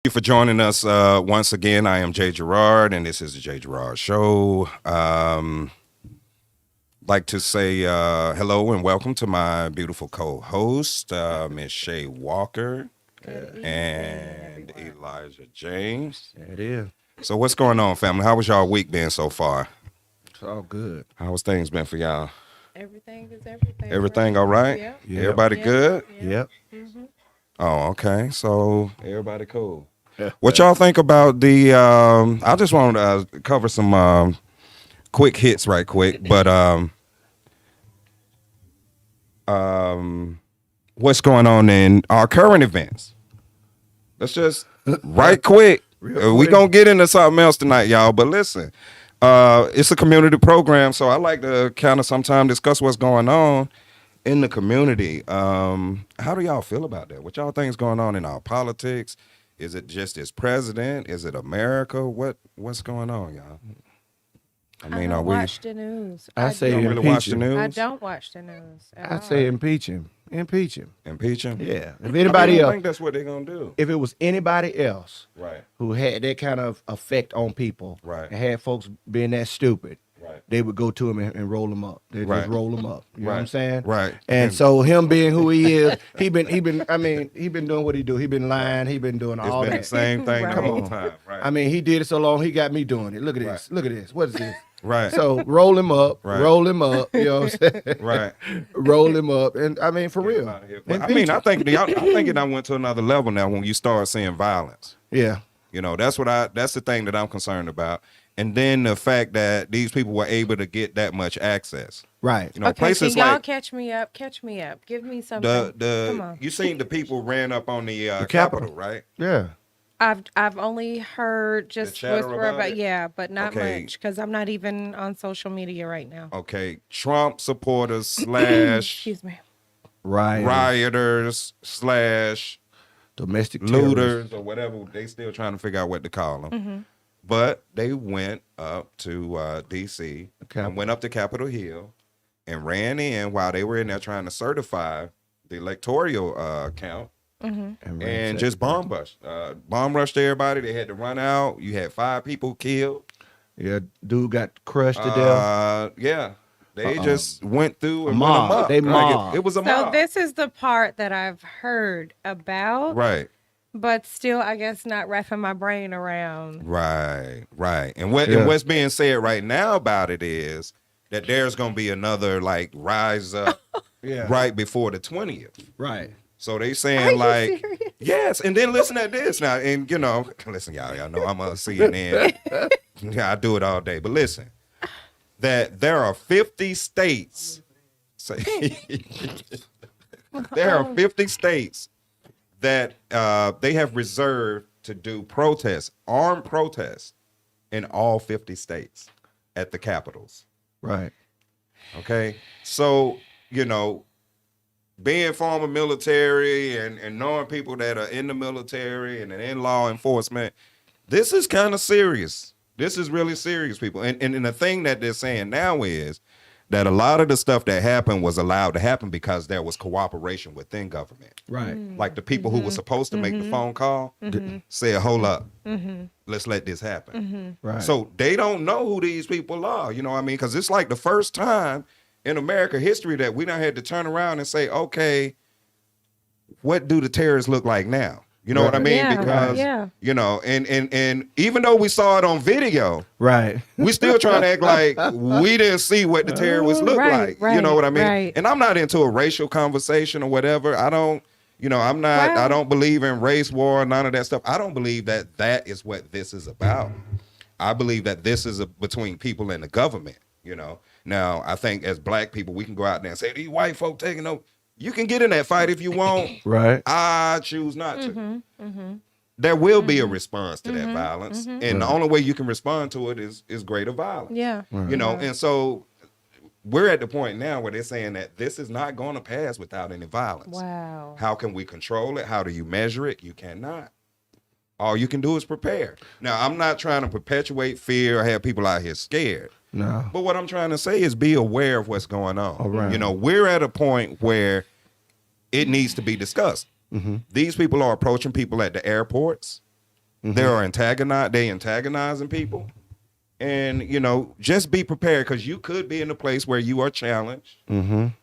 you for joining us once again. I am J.Gerrard, and this is the J.Gerrard Show. Like to say hello and welcome to my beautiful co-host, Miss Shay Walker and Elijah James. There it is. So what's going on, family? How was y'all week been so far? It's all good. How's things been for y'all? Everything is everything. Everything all right? Yep. Yeah. Everybody good? Yep. Oh, okay. So everybody cool. What y'all think about the? I just want to cover some quick hits right quick, but what's going on in our current events? Let's just right quick. We gonna get into something else tonight, y'all. But listen, it's a community program, so I like to kind of sometimes discuss what's going on in the community. How do y'all feel about that? What y'all think is going on in our politics? Is it just this president? Is it America? What's going on, y'all? I don't watch the news. I say You don't really watch the impeach him. news? I don't watch the news. I say impeach him. Impeach him. Impeach him? Yeah. If I anybody else, think that's what they're gonna do. if it was anybody else Right. who had that kind of effect on people, Right. and had folks being that stupid, Right. they would go to him and roll him up. They Right. just roll him up. You know what I'm Right. saying? Right. And so him being who he is, he been doing what he do. He been lying. He been doing It's all been the that. same thing Right. the whole Come on. time. Right. I mean, he did it so long. He got me doing it. Look at this. Right. Look at this. What is this? right. So roll him up. Right. Roll him up. You know what I'm saying? right. Roll him up. And I mean, for real. Well, I mean, I think it done went to another level now when you start seeing violence. Yeah. You know, that's the thing that I'm concerned about. And then the fact that these people were able to get that much access. Right. You know, Okay, places can y'all like catch me up? Catch me up. Give me something. Come on. you seen the people ran up on the Capitol. Capitol, right? Yeah. I've only heard just chatter whisper about about it? but not Okay. much because I'm not even on social media right now. Okay, Trump supporters slash Excuse me. Right. rioters slash Domestic terrorists. looters or whatever. They still trying to figure out what to call them. Mm-hmm. But they went up to D.C. Capitol. and went up to Capitol Hill and ran in while they were in there trying to certify the electoral count and just bomb rushed everybody. They had to run out. You had 5 people killed. Yeah. Dude got crushed to death. Yeah. They just went through and mob. went amok. They Like, mobbed. it was a So mob. this is the part that I've heard about, Right. but still, I guess not wrapping my brain around. Right. And Yeah. what's being said right now about it is that there's going to be another like rise up Yeah. right before the 20th. Right. So they Are saying you like, serious? yes, and then listen at this now, and you know, listen, y'all know I'm a CNN. Yeah, I do it all day, but listen, that there are 50 states. There are 50 states that they have reserved to do protests, armed protests, in all 50 states at the capitals. Right. Okay, so you know, being former military and knowing people that are in the military and in law enforcement, this is kind of serious. This is really serious, people. And the thing that they're saying now is that a lot of the stuff that happened was allowed to happen because there was cooperation within government. Right. Like the people who were supposed to make the phone call said, hold up, let's let this happen. Right. So they don't know who these people are, you know what I mean? Because it's like the first time in American history that we done had to turn around and say, okay, what do the terrorists look like now? You know what I mean? Yeah, Because, yeah. you know, and even though we saw it on video, Right. we still trying to act like we didn't see what the terrorists look Right, like. You know what I mean? right. And I'm not into a racial conversation or whatever. I don't, you know, I'm not, Wow. I don't believe in race war, none of that stuff. I don't believe that that is what this is about. I believe that this is between people and the government, you know. Now, I think as black people, we can go out there and say, these white folk taking over. You can get in that fight if you want. Right. I choose not to. There will be a response to that violence. And the only way you can respond to it is greater violence. Yeah. You know, and so we're at the point now where they're saying that this is not going to pass without any violence. Wow. How can we control it? How do you measure it? You cannot. All you can do is prepare. Now, I'm not trying to perpetuate fear or have people out here scared. No. But what I'm trying to say is be aware of what's going on. Right. You know, we're at a point where it needs to be discussed. These people are approaching people at the airports. They're antagonizing people. And, just be prepared because you could be in a place where you are challenged, and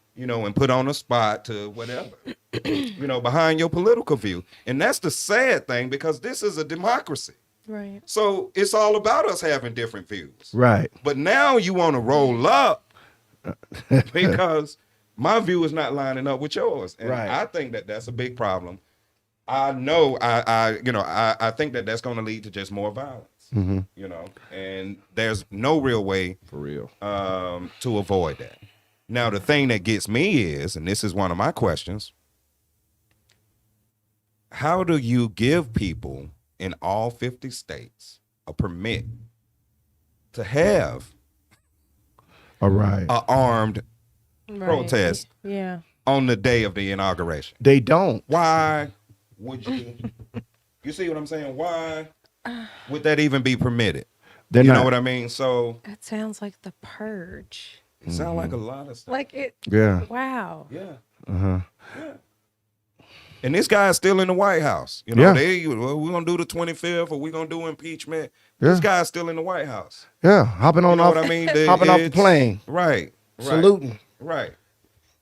put on a spot to whatever, behind your political view. And that's the sad thing because this is a democracy. Right. So it's all about us having different views. Right. But now you want to roll up because my view is not lining up with yours. And Right. I think that that's a big problem. I know, I think that that's going to lead to just more violence. And there's no real way For real. to avoid that. Now, the thing that gets me is, and this is one of my questions, how do you give people in all 50 states a permit to have All right. an armed Right. protest Yeah. on the day of the inauguration? They don't. Why would you see what I'm saying? Why would that even be permitted? They're You not. know what I mean? So That sounds like the purge. it sounds like a lot of stuff. Like it. Yeah. Wow. Yeah. Uh-huh. Yeah. And this guy is still in the White House. Yeah. We're going to do the 25th or we're going to do impeachment. Yeah. This guy's still in the White House. Yeah. Hopping You on know off. what I mean? Hopping off the plane. Right. Saluting. Right.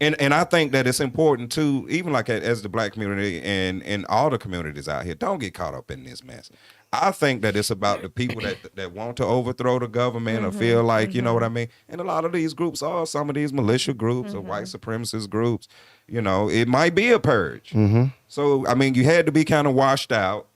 And I think that it's important too, even like as the black community and all the communities out here, don't get caught up in this mess. I think that it's about the people that want to overthrow the government or feel like, you know what I mean? And a lot of these groups are some of these militia groups or white supremacist groups. It might be a purge. So, I mean, you had to be kind of washed out.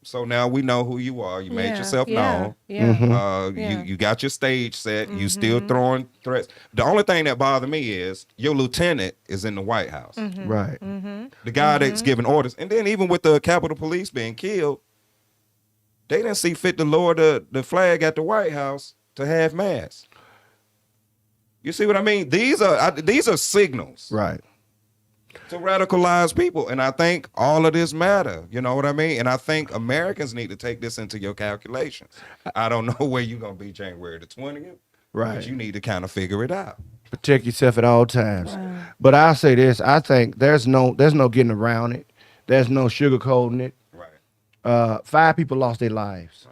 So now we know who you are. You made yourself known. Yeah. You got your stage set. You still throwing threats. The only thing that bothered me is your lieutenant is in the White House. Right. The guy that's giving orders. And then even with the Capitol Police being killed, they didn't see fit to lower the flag at the White House to have mass. You see what I mean? These are signals Right. to radicalize people. And I think all of this matter. You know what I mean? And I think Americans need to take this into your calculations. I don't know where you're going to be January the 20th. Right. But you need to kind of figure it out. Protect yourself at all times. But I'll say this: I think there's no getting around it. There's no sugarcoating it. Right. 5 people lost their lives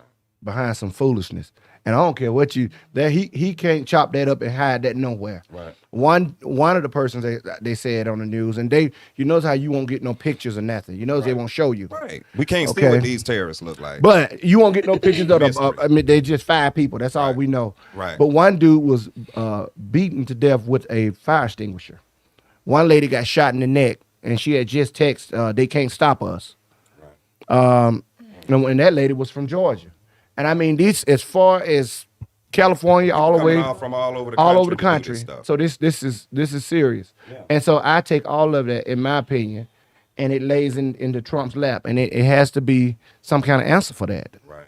behind some foolishness, and I don't care what he can't chop that up and hide that nowhere. Right. One of the persons they said on the news, and you notice how you won't get no pictures or nothing. You notice they won't show you. Right. We can't see Okay. what these terrorists look like. But you won't get no pictures of Mystery. I mean, they just 5 people. That's all we know. Right. But one dude was beaten to death with a fire extinguisher. One lady got shot in the neck, and she had just texted, "They can't stop us." And that lady was from Georgia. And I mean, these as far as California, all the way Coming out from all over the all country over the to do country. this stuff. So this is serious. Yeah. And so I take all of that, in my opinion, and it lays into Trump's lap, and it has to be some kind of answer for that. Right.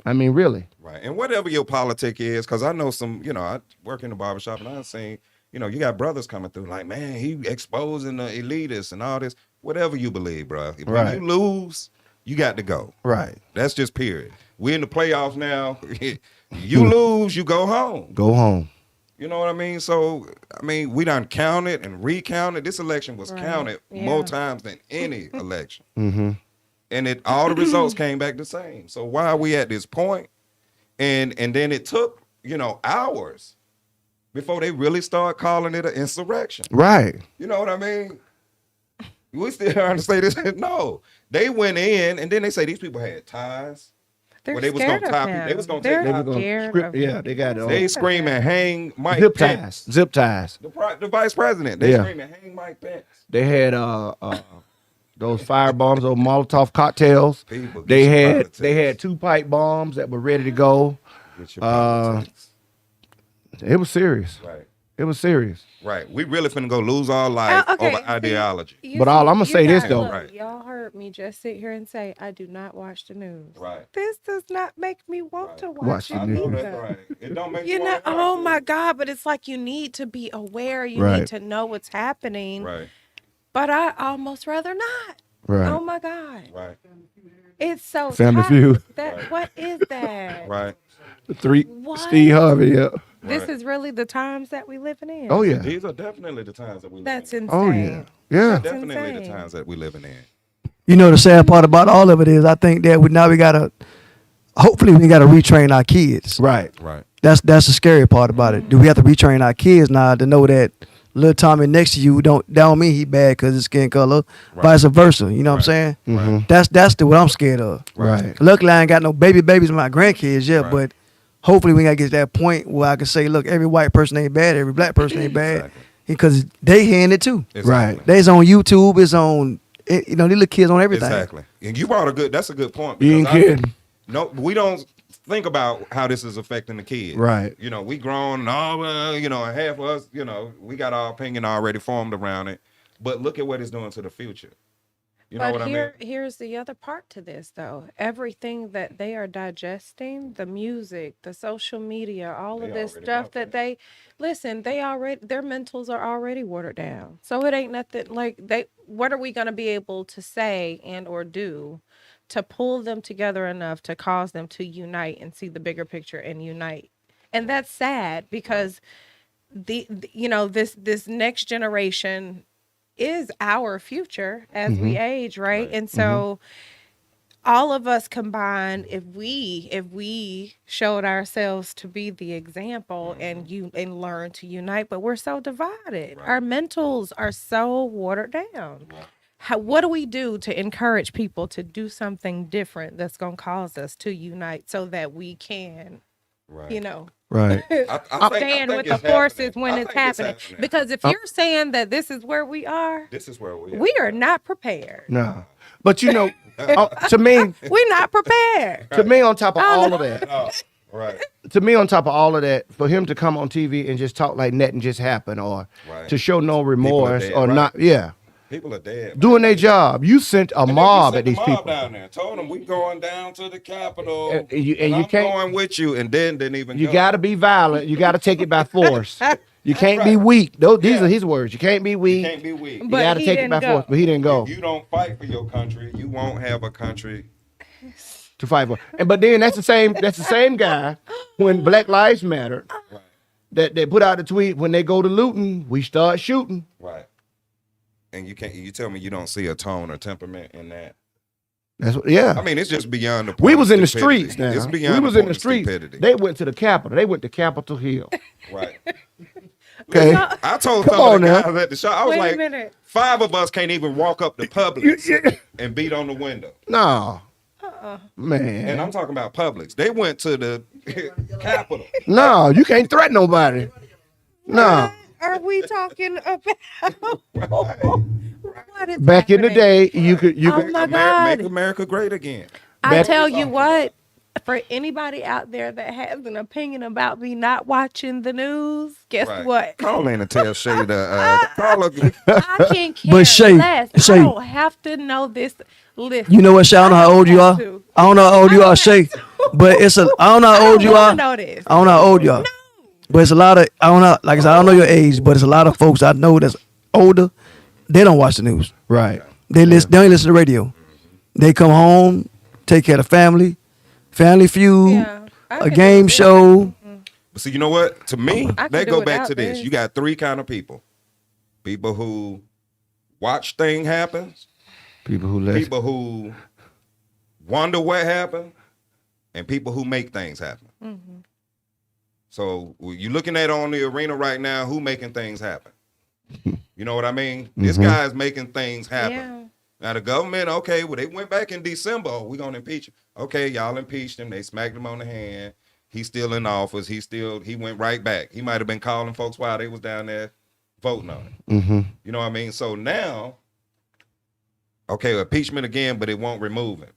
I mean, really. Right. And whatever your politic is, because I know some, I work in the barbershop and I've seen, you got brothers coming through like, man, he exposing the elitists and all this. Whatever you believe, bro. If Right. you lose, you got to go. Right. That's just period. We're in the playoffs now. You lose, you go home. Go home. You know what I mean? So, we done counted and recounted. This election was Right. counted Yeah. more times than any election. Mm-hmm. And all the results came back the same. So why are we at this point? And then it took, hours before they really start calling it an insurrection. Right. You know what I mean? We still trying to say this. No. They went in and then they say these people had ties. They're Well, they was scared gonna of top you. him. They was gonna They're take They were gonna scared script, of yeah, him. they got it. They screaming, hang Mike Zip Pence. ties. Zip ties. The vice president. They Yeah. screaming, hang Mike Pence. They had those fire bombs, those Molotov cocktails. People, get They your had politics. they had 2 pipe bombs that were ready to go. Get your politics. It was serious. Right. It was serious. Right. We really finna go lose our life Okay, over see, ideology. But all I'ma say this, though. look, Right. y'all heard me just sit here and say I do not watch the news. Right. This does not make me want to Watch watch the it I know news. that's either. right. It don't make You know, wanna oh watch my it. God, but it's like you need to be aware. You Right. need to know what's happening. Right. But I almost rather not. Right. Oh my God. Right. It's so Family toxic. Feud. That what is that? Right. The 3 What? Steve Harvey. Yeah. This Right. is really the times that we living in. Oh yeah. These are definitely the times that we live That's in. insane. Oh yeah. Yeah. Definitely the insane. times that we living in. You know, the sad part about all of it is, I think that we gotta, hopefully, we gotta retrain our kids. Right. Right. That's the scary part about it. Do we have to retrain our kids now to know that little Tommy next to you that don't mean he bad because his skin color, vice versa. You know what I'm saying? Mm-hmm. That's what I'm scared of. Right. Luckily, I ain't got no babies with my grandkids yet, Right. but hopefully we gotta get to that point where I can say, look, every white person ain't bad, every black person ain't bad, Exactly. because they hearing it too. Exactly. Right. They's on YouTube, it's on, you know, these little kids on everything. Exactly. And you brought that's a good point. You ain't because kidding. No, we don't think about how this is affecting the kids. Right. You know, we grown and all, you know, and half of us, you know, we got our opinion already formed around it. But look at what it's doing to the future. You know But what I mean? here's the other part to this, though. Everything that they are digesting, the music, the social media, all They of this already stuff know that they listen, their mentals are already watered down. So it ain't nothing like what are we going to be able to say and or do to pull them together enough to cause them to unite and see the bigger picture and unite? And that's sad because you know, this next generation is our future as we age, right? And so all of us combined, if we showed ourselves to be the example and learn to unite, but we're so divided. Our mentals are so watered down. What do we do to encourage people to do something different that's going to cause us to unite so that we can, Right. you know, Right. I stand think with the it's forces happening. when I it's think happening. Because if you're saying that this is where we are, this is where we are not prepared. No. But you know, to me, We're not prepared. on top of all of that, Oh, right. to me, on top of all of that, for him to come on TV and just talk like nothing just happened, or Right. to show no remorse, dead, or right. not, People are dead. doing their job. You sent a And then mob you at sent the these mob people. down there. Told them we going down to the Capitol. And you I'm can't- going with you, and then didn't even. You go. got to be violent. You got to take it by force. You can't be Right. weak. These Yeah. are his words. You can't be You weak. can't be weak. You But got to he take it didn't by go. force. But he didn't go If you don't fight for your country, you won't have a country. to fight for. And but then that's the same guy when Black Lives Matter Right. that they put out the tweet when they go to looting, we start shooting. Right. And you tell me you don't see a tone or temperament in that. That's what, yeah. I mean, it's just beyond the point We of was in the stupidity. streets now. It's We beyond was the in point the of streets. stupidity. They went to the Capitol. They went to Capitol Hill. Right. Okay. I told Come some of on the now. guys at the show, I was Wait a like, minute. 5 of us can't even walk up to Publix and beat on the window. No. Man. And I'm talking about Publix. They went to the Capitol. No, you can't threaten nobody. No. Are we talking about? What is Back in the happening? day, you could Oh my God. Make America great again. I back- tell you what, for anybody out there that has an opinion about me not watching the news, guess Right. what? Call in and tell Shay to call her. I can't care But Shay, less. I Shay. don't have to know this. Listen, You know what, Shay? I don't know how old you are. have to. I don't know how old you I are, don't Shay. have to. But I don't know how old you I are. don't know this. I don't know how old you are. But it's a lot of, I don't know, like I said, I don't know your age, but it's a lot of folks I know that's older. They don't watch the news. Right. They listen. They only listen to the radio. They come home, take care of the family, Family Feud, Yeah, I a can game do it. show. But see, you know what? To me, I can they do go back without to this. this. You got 3 kind of people. People who watch thing happen. People who listen. People who wonder what happened. And people who make things happen. Mm-hmm. So you're looking at on the arena right now, who making things happen? You know what I mean? This guy's making things happen. Yeah. Now the government, okay, well they went back in December. Oh, we're gonna impeach him. Okay, y'all impeached him. They smacked him on the hand. He's still in office. He went right back. He might have been calling folks while they was down there voting on it. Mm-hmm. You know what I mean? So now, okay, impeachment again, but it won't remove him.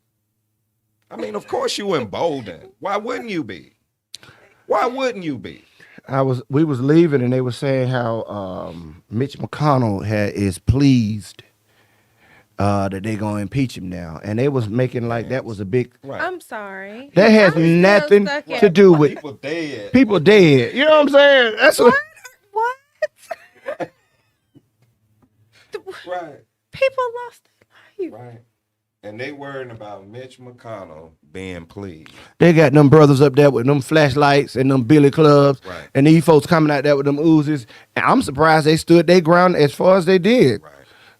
I mean, of course you emboldened. Why wouldn't you be? Why wouldn't you be? We was leaving and they were saying how Mitch McConnell is pleased that they gonna impeach him now, and they was making like that was a big. Right. I'm sorry. That has I'm still nothing stuck to at- do with People dead. people dead. You know what I'm saying? That's what. What? Right. People lost their life. Right. And they worrying about Mitch McConnell being pleased. They got them brothers up there with them flashlights and them billy clubs, Right. and these folks coming out there with them Uzis. And I'm surprised they stood their ground as far as they did. Right.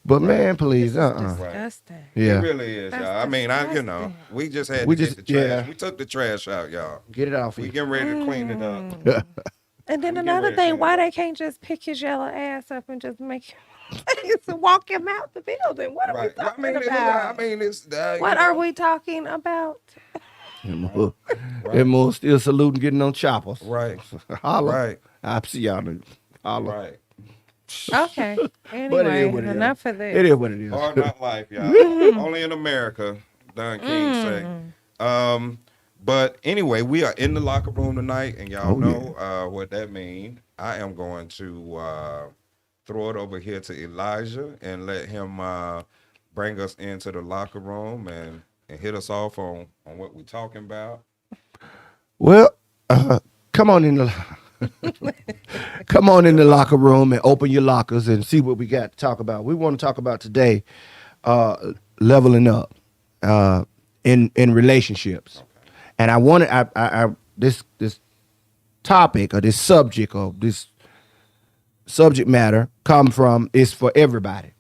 But man, please, Disgusting. Yeah. It really is, That's y'all. I mean, disgusting. we just had We to just- get the trash. yeah. We took the trash out, y'all. Get it off We you. getting ready to clean it up. And then We get another ready to thing, clean why it they up. can't just pick his yellow ass up and just make to walk him out the building? What are Right. we talking It's, about? it's What are we talking about? And more still saluting, getting on choppers. Right. Holla. Right. I see y'all. Holla. Right. Okay. But it Anyway, is what it is. enough of this. It is what it is. Hard not life, y'all. Only in America, Don King say. But anyway, we are in the locker room tonight, and y'all know what that means. I am going to throw it over here to Elijah and let him bring us into the locker room and hit us off on what we're talking about. Well, come on in the come on in the locker room and open your lockers and see what we got to talk about. We want to talk about today leveling up in relationships. And I wanted this topic or this subject or this subject matter come from is for everybody.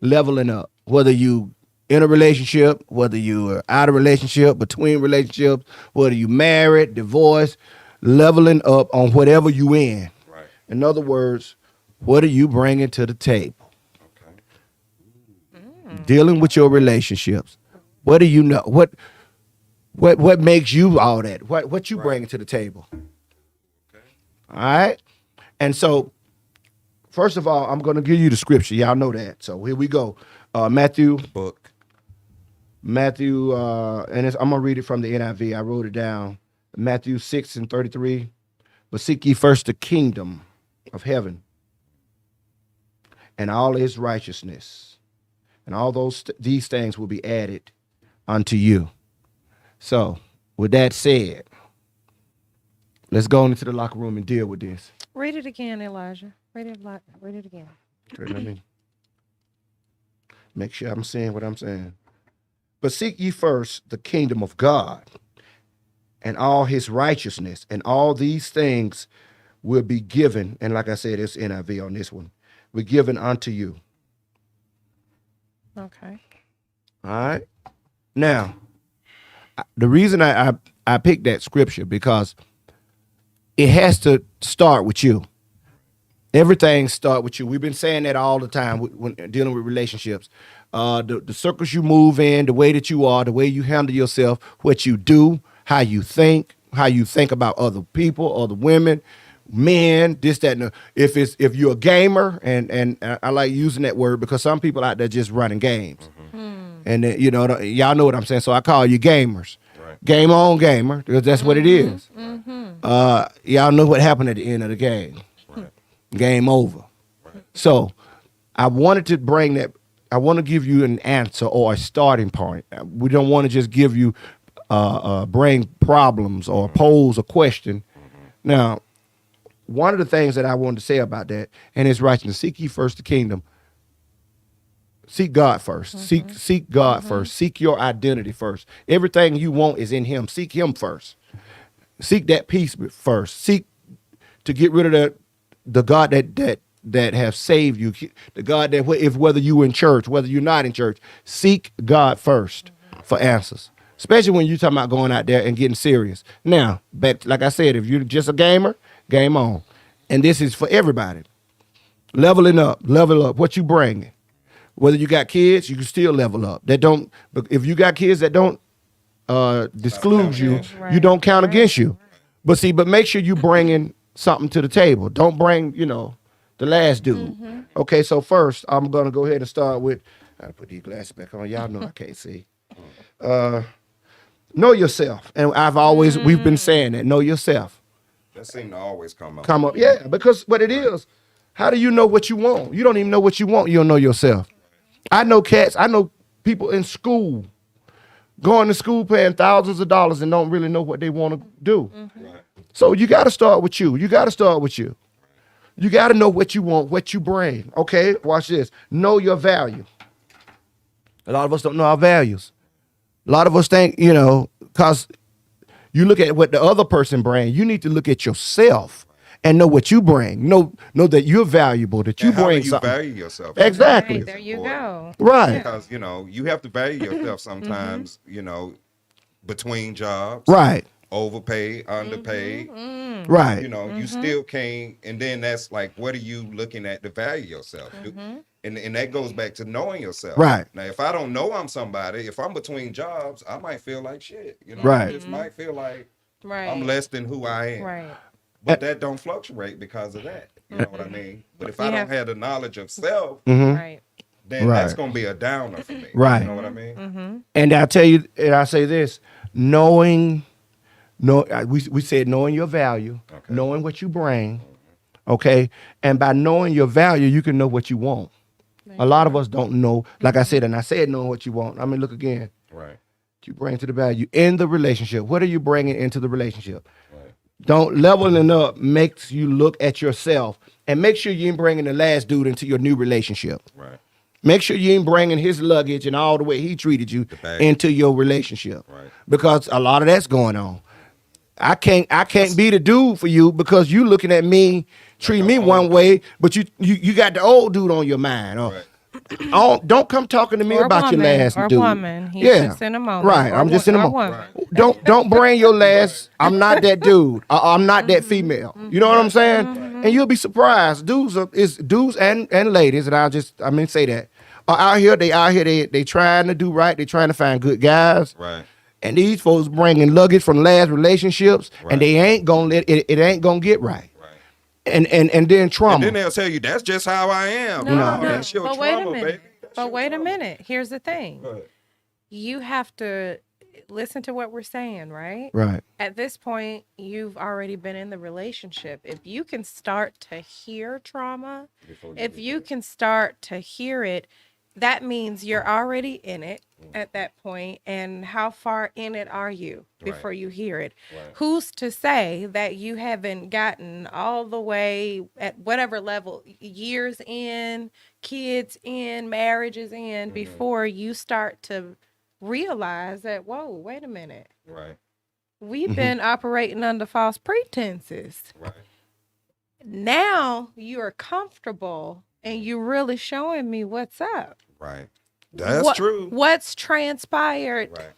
Leveling up, whether you in a relationship, whether you are out of relationship, between relationships, whether you married, divorced, leveling up on whatever you in. Right. In other words, what are you bringing to the table? Okay. Dealing with your relationships. What do you know? What makes you all that? What you bringing to the table? Okay. All right. And so, first of all, I'm going to give you the scripture. Y'all know that. So here we go. Matthew, and I'm going to read it from the NIV. I wrote it down. Matthew 6:33. But seek ye first the kingdom of heaven and all his righteousness, and all these things will be added unto you. So, with that said, let's go into the locker room and deal with this. Read it again, Elijah. Read it again. Okay, let me make sure I'm saying what I'm saying. But seek ye first the kingdom of God and all his righteousness, and all these things will be given. And like I said, it's NIV on this one. We're given unto you. Okay. All right. Now, the reason I picked that scripture because it has to start with you. Everything start with you. We've been saying that all the time when dealing with relationships. The circles you move in, the way that you are, the way you handle yourself, what you do, how you think about other people, other women, men, this, that, and the, if you're a gamer, and I like using that word because some people out there just running games. And y'all know what I'm saying, so I call you gamers. Right. Game on, gamer, because that's what it is. Y'all know what happened at the end of the game. Right. Game over. Right. So I wanted to bring that. I want to give you an answer or a starting point. We don't want to just give you bring problems or pose a question. Now, one of the things that I wanted to say about that, and it's righteousness, seek ye first the kingdom. Seek God first. Seek God first. Seek your identity first. Everything you want is in him. Seek him first. Seek that peace first. Seek to get rid of the God that have saved you. The God that whether you in church, whether you're not in church, seek God first for answers. Especially when you're talking about going out there and getting serious. Now, like I said, if you're just a gamer, game on. And this is for everybody. Level up. What you bringing? Whether you got kids, you can still level up. If you got kids that don't disclose you, you don't count against you. But make sure you bringing something to the table. Don't bring, the last dude. Okay, so first, I'm going to go ahead and start with, I put these glasses back on. Y'all know I can't see. Know yourself. And we've been saying that, know yourself. That seemed to always come up. Yeah, because what it is, how do you know what you want? You don't even know what you want. You don't know yourself. I know people in school, going to school paying thousands of dollars and don't really know what they want to do. Right. So you got to start with you. You got to know what you want, what you bring. Okay, watch this. Know your value. A lot of us don't know our values. A lot of us think, because you look at what the other person brings, you need to look at yourself and know what you bring. Know that you're valuable, that you And how bring do you something. value yourself? Exactly. Right, there you go. Right. Because you have to value yourself sometimes. Between jobs, Right. overpaid, underpaid. Right. You still can't. And then that's like, what are you looking at to value yourself? And that goes back to knowing yourself. Right. Now, if I don't know I'm somebody, if I'm between jobs, I might feel like shit. Right. I just might feel like Right. I'm less than who I am. Right. But that don't fluctuate because of that. You know what I mean? But if I don't have the knowledge of self, Right. then that's Right. going to be a downer for me. Right. You know what I mean? And I tell you, and I say this, we said knowing your value, knowing what you bring, okay? And by knowing your value, you can know what you want. A lot of us don't know, like I said, and I said knowing what you want. I mean, look again. Right. You bring to the value in the relationship. What are you bringing into the relationship? Right. Don't leveling up makes you look at yourself and make sure you ain't bringing the last dude into your new relationship. Right. Make sure you ain't bringing his luggage and all the way he treated you into your relationship, Right. because a lot of that's going on. I can't be the dude for you because you looking at me, treating me one way, but you got the old dude on your mind. Or, Right. don't come talking to me Or about your woman, last or dude. woman. He's Yeah, just in a moment. right. Or I'm just in a or moment. woman. Don't bring your last. I'm not that dude. I'm not that female. You know what I'm saying? And you'll be surprised. Dudes and ladies, and I say that are out here. They trying to do right. They trying to find good guys. Right. And these folks bringing luggage from last relationships, Right. and they ain't gonna let it. It ain't gonna get right. Right. And then trauma. And then they'll tell you that's just how I am. No, That's your but trauma, wait a minute. baby. That's But your wait a trauma. minute. Here's the thing. Go ahead. You have to listen to what we're saying, right? Right. At this point, you've already been in the relationship. If you can start to hear trauma, if you can start to hear it, that means you're already in it at that point. And how far in it are you before you hear it? Right. Who's to say that you haven't gotten all the way at whatever level, years in, kids in, marriages in, before you start to realize that, whoa, wait a minute. Right. We've been operating under false pretenses. Right. Now you are comfortable and you're really showing me what's up. Right. That's true. What's transpired Right.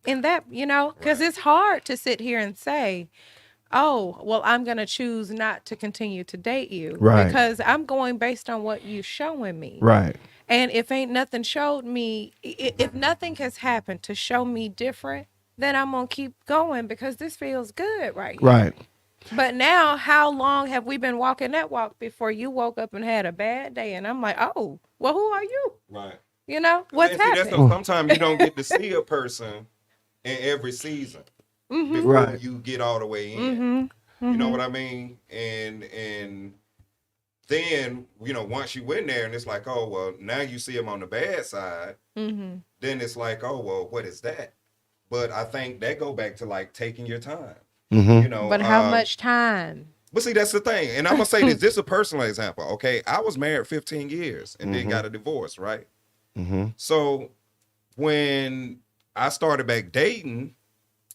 in that, because it's hard to sit here and say, oh, well, I'm going to choose not to continue to date you. Right. Because I'm going based on what you're showing me. Right. And if ain't nothing showed me, if nothing has happened to show me different, then I'm going to keep going because this feels good right here. Right. But now, how long have we been walking that walk before you woke up and had a bad day? And I'm like, oh, well, who are you? Right. What's And see, happening? sometimes you don't get to see a person in every season before Right. you get all the way in. You know what I mean? And then, once you in there and it's like, oh, well, now you see him on the bad side, then it's like, oh, well, what is that? But I think that go back to like taking your time. But how much time? But see, that's the thing. And I'm going to say this. This is a personal example, okay? I was married 15 years and then got a divorce, right? So when I started back dating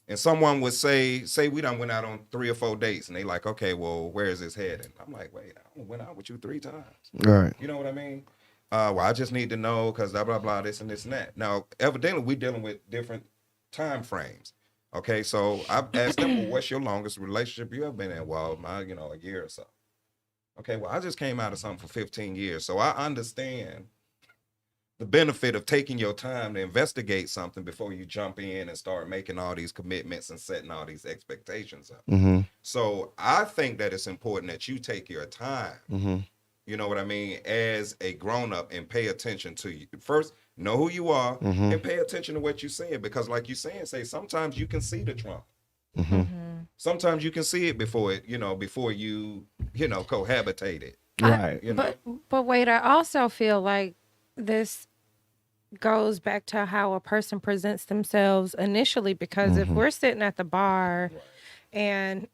and someone would say we done went out on 3 or 4 dates and they like, okay, well, where is this heading? I'm like, wait, I went out with you 3 times. Right. You know what I mean? Well, I just need to know because blah, blah, blah, this and this and that. Now, evidently, we're dealing with different time frames. Okay, so I asked them, well, what's your longest relationship you ever been in? Well, a year or so. Okay, well, I just came out of something for 15 years. So I understand the benefit of taking your time to investigate something before you jump in and start making all these commitments and setting all these expectations up. So I think that it's important that you take your time, you know what I mean, as a grown-up and pay attention to you. First, know who you are and pay attention to what you're saying because like you're saying, sometimes you can see the trauma. Sometimes you can see it before you cohabitate it. Right. But wait, I also feel like this goes back to how a person presents themselves initially because if we're sitting at the bar and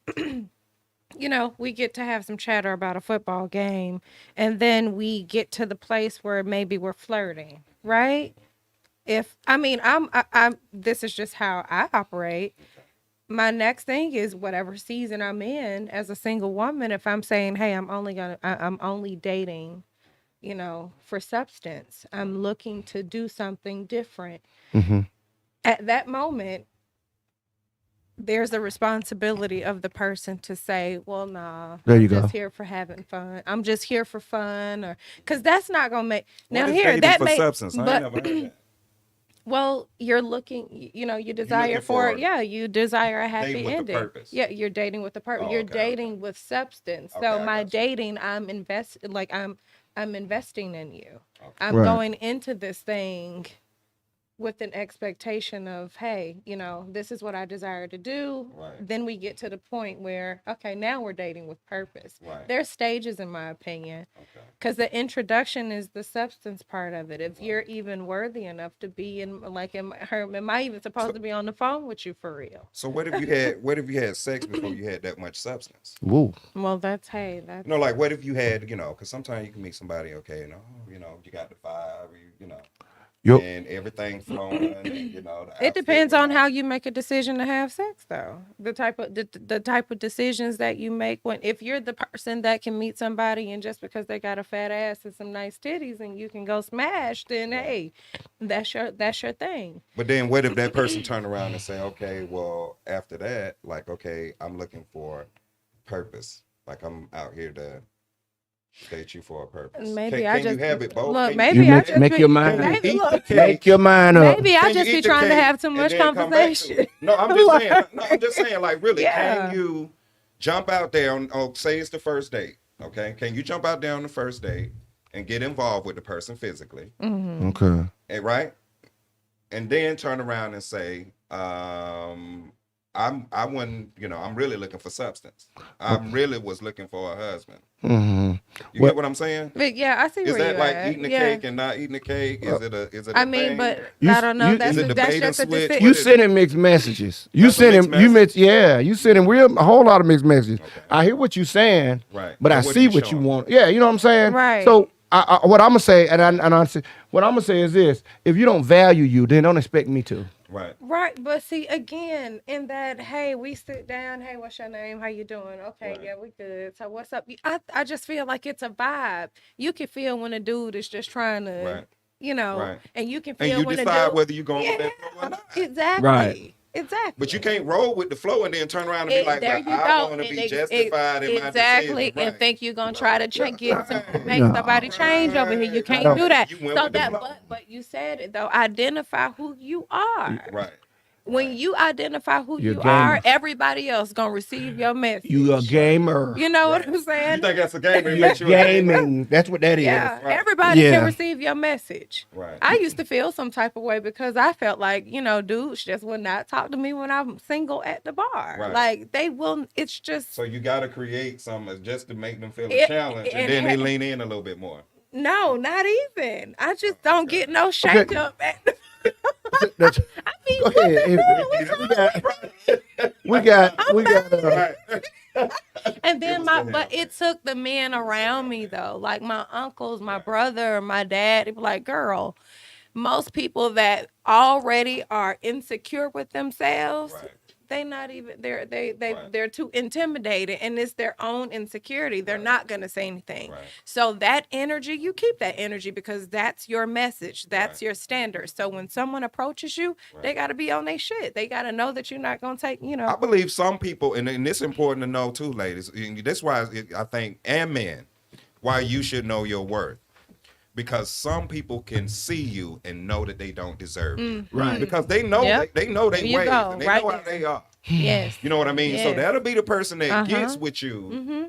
we get to have some chatter about a football game and then we get to the place where maybe we're flirting, right? I'm this is just how I operate. my next thing is whatever season I'm in as a single woman. If I'm saying, hey, I'm only dating, for substance. I'm looking to do something different. Mm-hmm. At that moment, there's a responsibility of the person to say, well, nah, There you I'm just go. here for having fun. I'm just here for fun, or because that's not gonna make now What is here dating that for may substance? I ain't but never heard that. well, you're looking, you desire looking for you desire a happy dating with the ending. purpose. Yeah, you're dating with the purpose. Oh, You're okay, dating with substance. Okay, So I my got you. dating, I'm investing in you. Okay. I'm Right. going into this thing with an expectation of, hey, this is what I desire to do. Right. Then we get to the point where, okay, now we're dating with purpose. Right. There's stages, in my opinion, Okay. because the introduction is the substance part of it. If you're even worthy enough to be am I even supposed to be on the phone with you for real? So what if you had sex before you had that much substance? Woo. Well, that's Like what if you had, because sometimes you can meet somebody, okay, you got the vibe, Yup. and everything flowing, and, it depends on how you make a decision to have sex, though. The type of decisions that you make if you're the person that can meet somebody and just because they got a fat ass and some nice titties and you can go smash, then hey, that's your thing. But then what if that person turn around and say, okay, well, after that, like, okay, I'm looking for purpose. Like I'm out here to date you for a purpose. Maybe can you have it both? look. Can Maybe You I make- just make be- your mind up. Maybe, look, Make your mind up. maybe I Can you just eat be the trying to cake have too and much then come back to conversation. it? No, I'm just saying. No, I'm just saying. Like, really, Yeah. can you jump out there say it's the first date? Okay, can you jump out there on the first date and get involved with the person physically? Mm-hmm. Okay. Right? And then turn around and say, I wouldn't, I'm really looking for substance. I really was looking for a husband. Mm-hmm. You get what I'm saying? But yeah, I see Is where that you're like at. eating the Yeah. cake and not eating the cake? Is it a I mean, thing? but You- I don't know. you- That's Is it the that's bait and just a switch? decision. You What is sending mixed messages. You That's a send mixed him. You message? you send him a whole lot of mixed messages. Okay. I hear what you're saying, Right. but I But what see you what you showing? want. Yeah, you know what I'm saying. Right. So what I'm gonna say, what I'm gonna say is this: if you don't value you, then don't expect me to. Right. Right, but see again in that, hey, we sit down, hey, what's your name? How you doing? Okay, Right. yeah, we good. So what's up? I just feel like it's a vibe. You can feel when a dude is just trying to, Right. and you can feel And you when a decide dude. whether you're going Yeah, with that flow or not. exactly. Right. Exactly. But you can't roll with the flow and then turn around and be like, there well, you I go. want to And be justified in my exactly, decision. and Right. think you're gonna try to make No. somebody change over here. You can't No. do that. You went So with the that, flow. but you said it though. Identify who you are. Right. When you identify who You're you a gamer. are, everybody else gonna receive your message. You a gamer. You know what Right. I'm saying? You think that's a game? You're gaming. That's what that is. Yeah, Right. everybody Yeah. can receive your message. Right. I used to feel some type of way because I felt like, dudes just would not talk to me when I'm single at the bar. Right. Like they will, it's just, So you got to create something just to make them feel a It- challenge, and and then they ha- lean in a little bit more. no, not even. I just don't get no shake up at the That's- I mean, Go what ahead. the hell? We got. Right. And then was the but it took the men around me though, like my uncles, my brother, my dad. They were like, "Girl, most people that already are insecure with themselves, Right. they not even they're Right. they're too intimidated, and it's their own insecurity. They're Right. not gonna say anything. Right. So that energy, you keep that energy because that's your message, that's Right. your standard. So when someone approaches you, they Right. got to be on their shit. They got to know that you're not gonna take, I believe some people, and it's important to know too, ladies. And that's why I think, and men, why you should know your worth. Because some people can see you and know that they don't deserve you. Right. Because they know Yep. they know their There you ways go, and they right know how there. they are. Yes. You know what I mean? So Yes. that'll be the person that Uh-huh. gets with you, Mm-hmm.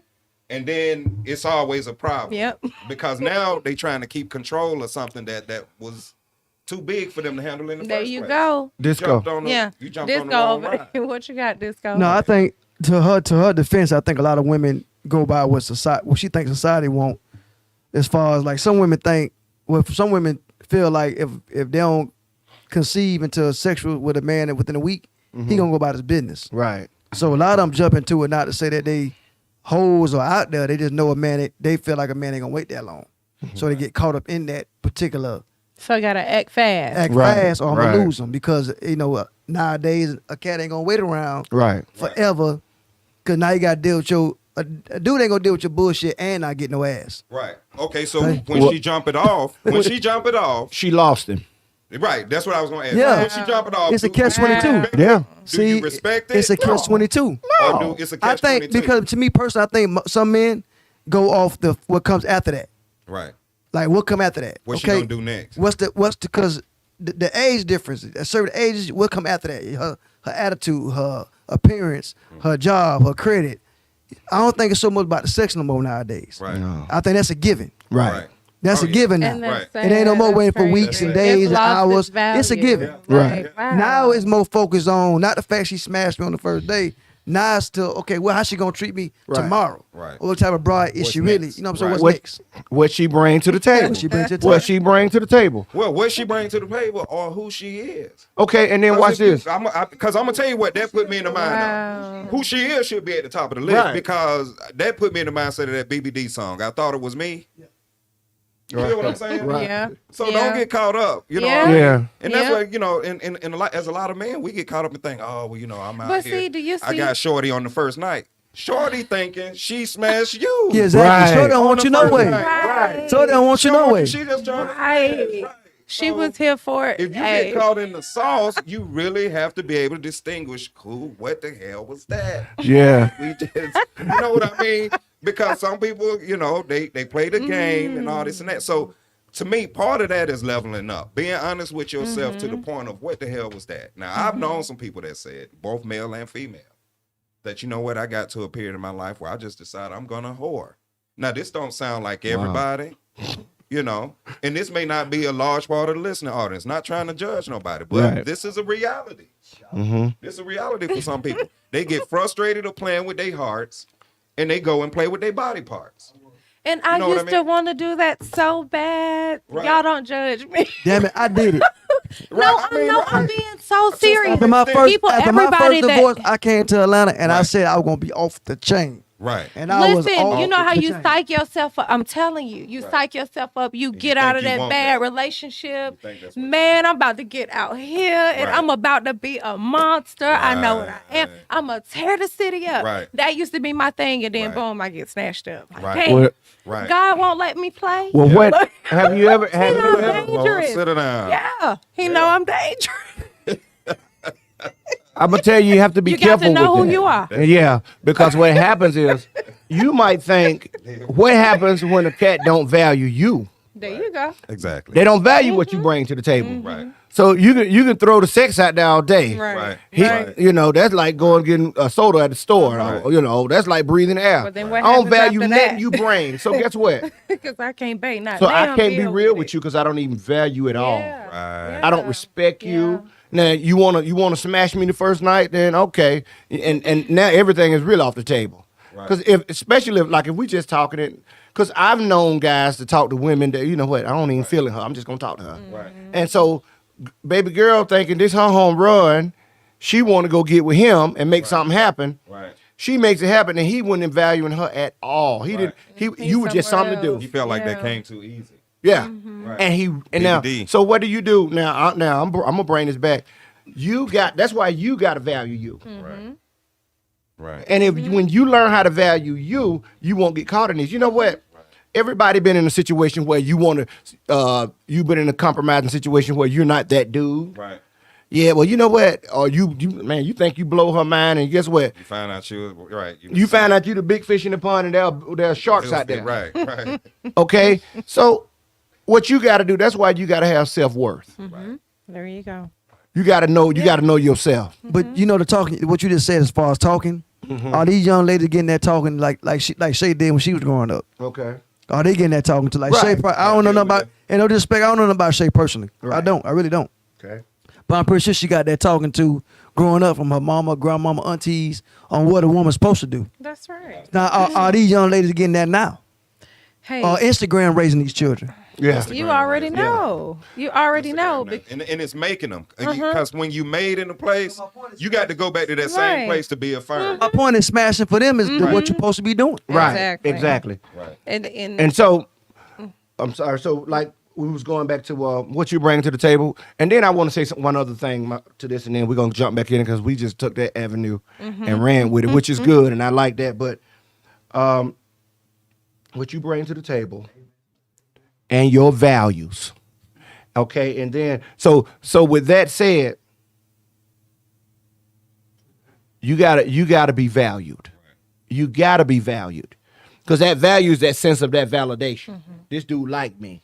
and then it's always a problem. Yep. Because now they trying to keep control of something that was too big for them to handle in the There first you place. go. Disco. You jumped on the wrong Disco. ride. What you got, Disco? No, I think to her defense, I think a lot of women go by what she thinks society want. As far as like some women think, some women feel like if they don't conceive into sexual with a man within a week, he gonna go about his business. Right. So a lot of them jump into it not to say that they hoes are out there. They just know a man. They feel like a man ain't gonna wait that long, so they get caught up in that particular So you gotta act fast. act Right, fast, or I'm right. gonna lose them because nowadays a cat ain't gonna wait around Right. forever, cause now you gotta deal with your a dude ain't gonna deal with your bullshit and not get no ass. Right. Okay. So Right. when she jump it off, She lost him. right. That's what I was gonna ask. Yeah. When she jump it off, It's a do- catch-22. Yeah. Do you respect it? It's a catch-22. Or do it's a I catch think 22? because to me personally, I think some men go off what comes after that. right. Like what come after that? What she gonna do next? What's because the age difference at certain ages, what come after that? Her attitude, her appearance, her job, her credit. I don't think it's so much about the sex no more nowadays. Right. No. I think that's a given. Right. That's Oh, a yeah. given now. And that's Right. It ain't no more sad. waiting for That's weeks crazy. and days It's and lost hours. its It's a value. given. Right. Wow. Now it's more focused on not the fact she smashed me on the first day. Now it's still okay. Well, how's she gonna treat me Right. tomorrow? Right. Or what type of bride is What's she really? next? You know what I'm saying? Right. What's next? What she bring to the table? What she bring to the What table. she bring to the table? Well, what she bring to the table or who she is. Okay, and then watch this. Because I'm gonna tell you what that put me in the mind Wow. of. Who she is should be at the top of the list Right. because that put me in the mindset of that BBD song. I thought it was me. You feel what I'm saying? Right. Yeah. So Yeah. don't get caught up. You know Yeah. what I mean? Yeah. And that's Yeah. what, you know, in a lot, as a lot of men, we get caught up and think, oh, well, you know, I'm out But here. see, do you I see- got Shorty on the first night. Shorty thinking she smashed you. Yeah, exactly. Right. So they don't want you no way. Right. So they don't want you no way. She just trying to. Right. She So, was here for it. If you Hey. get caught in the sauce, you really have to be able to distinguish, cool, what the hell was that? Yeah. We just, you know what I mean? Because some people, you know, they play the game and all this and that. So to me, part of that is leveling up, being honest with yourself to the point of what the hell was that? Now, I've known some people that said, both male and female, that, you know what, I got to a period in my life where I just decided I'm going to whore. Now, this don't sound like everybody, you know, and this may not be a large part of the listening audience, not trying to judge nobody, but Right. this is a reality. Mm-hmm. This is a reality for some people. They get frustrated of playing with their hearts, and they go and play with their body parts. And I know what I used to mean? want to do that so bad. Right. Y'all don't judge me. Damn it, I did it. I'm being so serious. After my Everybody first that- divorce, I came to Atlanta and I Right. said I was gonna be off the chain. Right. And I was Listen, off you know how the you chain. psych yourself up. I'm telling you, you psych yourself up. You get out of think you that want bad that. relationship. You think that's what- Man, I'm about to get out here and Right. I'm about to be a monster. I know what I am. Right. I'm going to tear the city up. Right. That used to be my thing. And then, Right. boom, I get snatched up. I Right. can't. Well, Right. God won't let me play. Well, Yeah. what have you ever? Have You you know, ever? dangerous. Sit down. Yeah. He know I'm dangerous. I'm gonna tell you, you have to be You got careful to know with who that. you are. Yeah, because what happens is, you might think, what happens when a cat don't value you? There you go. Exactly. They don't value what you bring to the table. Right. So you can throw the sex out there all day. Right. Right. He, Right. You know, that's like going getting a soda at the store. Right. You know, that's like breathing air. But then what I don't happens value after nothing that? you bring. So guess what? Because I can't bait. Not So now I I'm can't be dealing real with with it. you because I don't even value at all. Yeah. Right. I don't respect you. Yeah. Now you wanna smash me the first night, then okay, and now everything is real off the table. Right. Because especially if we just talking it, because I've known guys to talk to women that, you know what, I don't even feel in her. I'm just gonna talk to her. Right. And so, baby girl thinking this her home run, she want to go get with him and make something happen. Right. She makes it happen, and he wasn't valuing her at all. He Right. didn't. He's You were just somewhere something to else. do. You felt like that Yeah. came too easy. Yeah. Right. And now, BBD. so what do you do now? I'm gonna bring this back. That's why you got to value you. Right. Right. And if when you learn how to value you, you won't get caught in this. You know what? Everybody been in a situation where you want to. You've been in a compromising situation where you're not that dude. Right. Yeah. Well, you know what? Or you you think you blow her mind, and guess what? You find out you was right. You find out you the big fish in the pond, and there are sharks out there. Right. Right. Okay. So what you got to do? That's why you got to have self-worth. There you go. You got to know. You got to know yourself. But you know the talking, what you just said as far as talking, are these young ladies getting that talking like Shay did when she was growing up? Okay. Are they getting that talking to like Right. Shay? I don't know nothing about, and no disrespect, I don't know nothing about Shay personally. I Right. don't. I really don't. Okay. But I'm pretty sure she got that talking to growing up from her mama, grandmama, aunties on what a woman's supposed to do. That's right. Now, are these young ladies getting that now? Hey, Or Instagram raising these children? Yeah. you already know. You already know. And it's making them because when you made in a place, you got to go back to that same Right. place to be affirmed. My point is smashing for them is what you're supposed to be doing. Right. Exactly. Exactly. Right. And And so, I'm sorry. So, like, we was going back to what you bring to the table, and then I want to say one other thing to this, and then we're gonna jump back in because we just took that avenue and ran with it, which is good, and I like that. But what you bring to the table and your values, okay, and then so with that said, you gotta be valued. You gotta be valued. Because that value is that sense of that validation. This dude like me.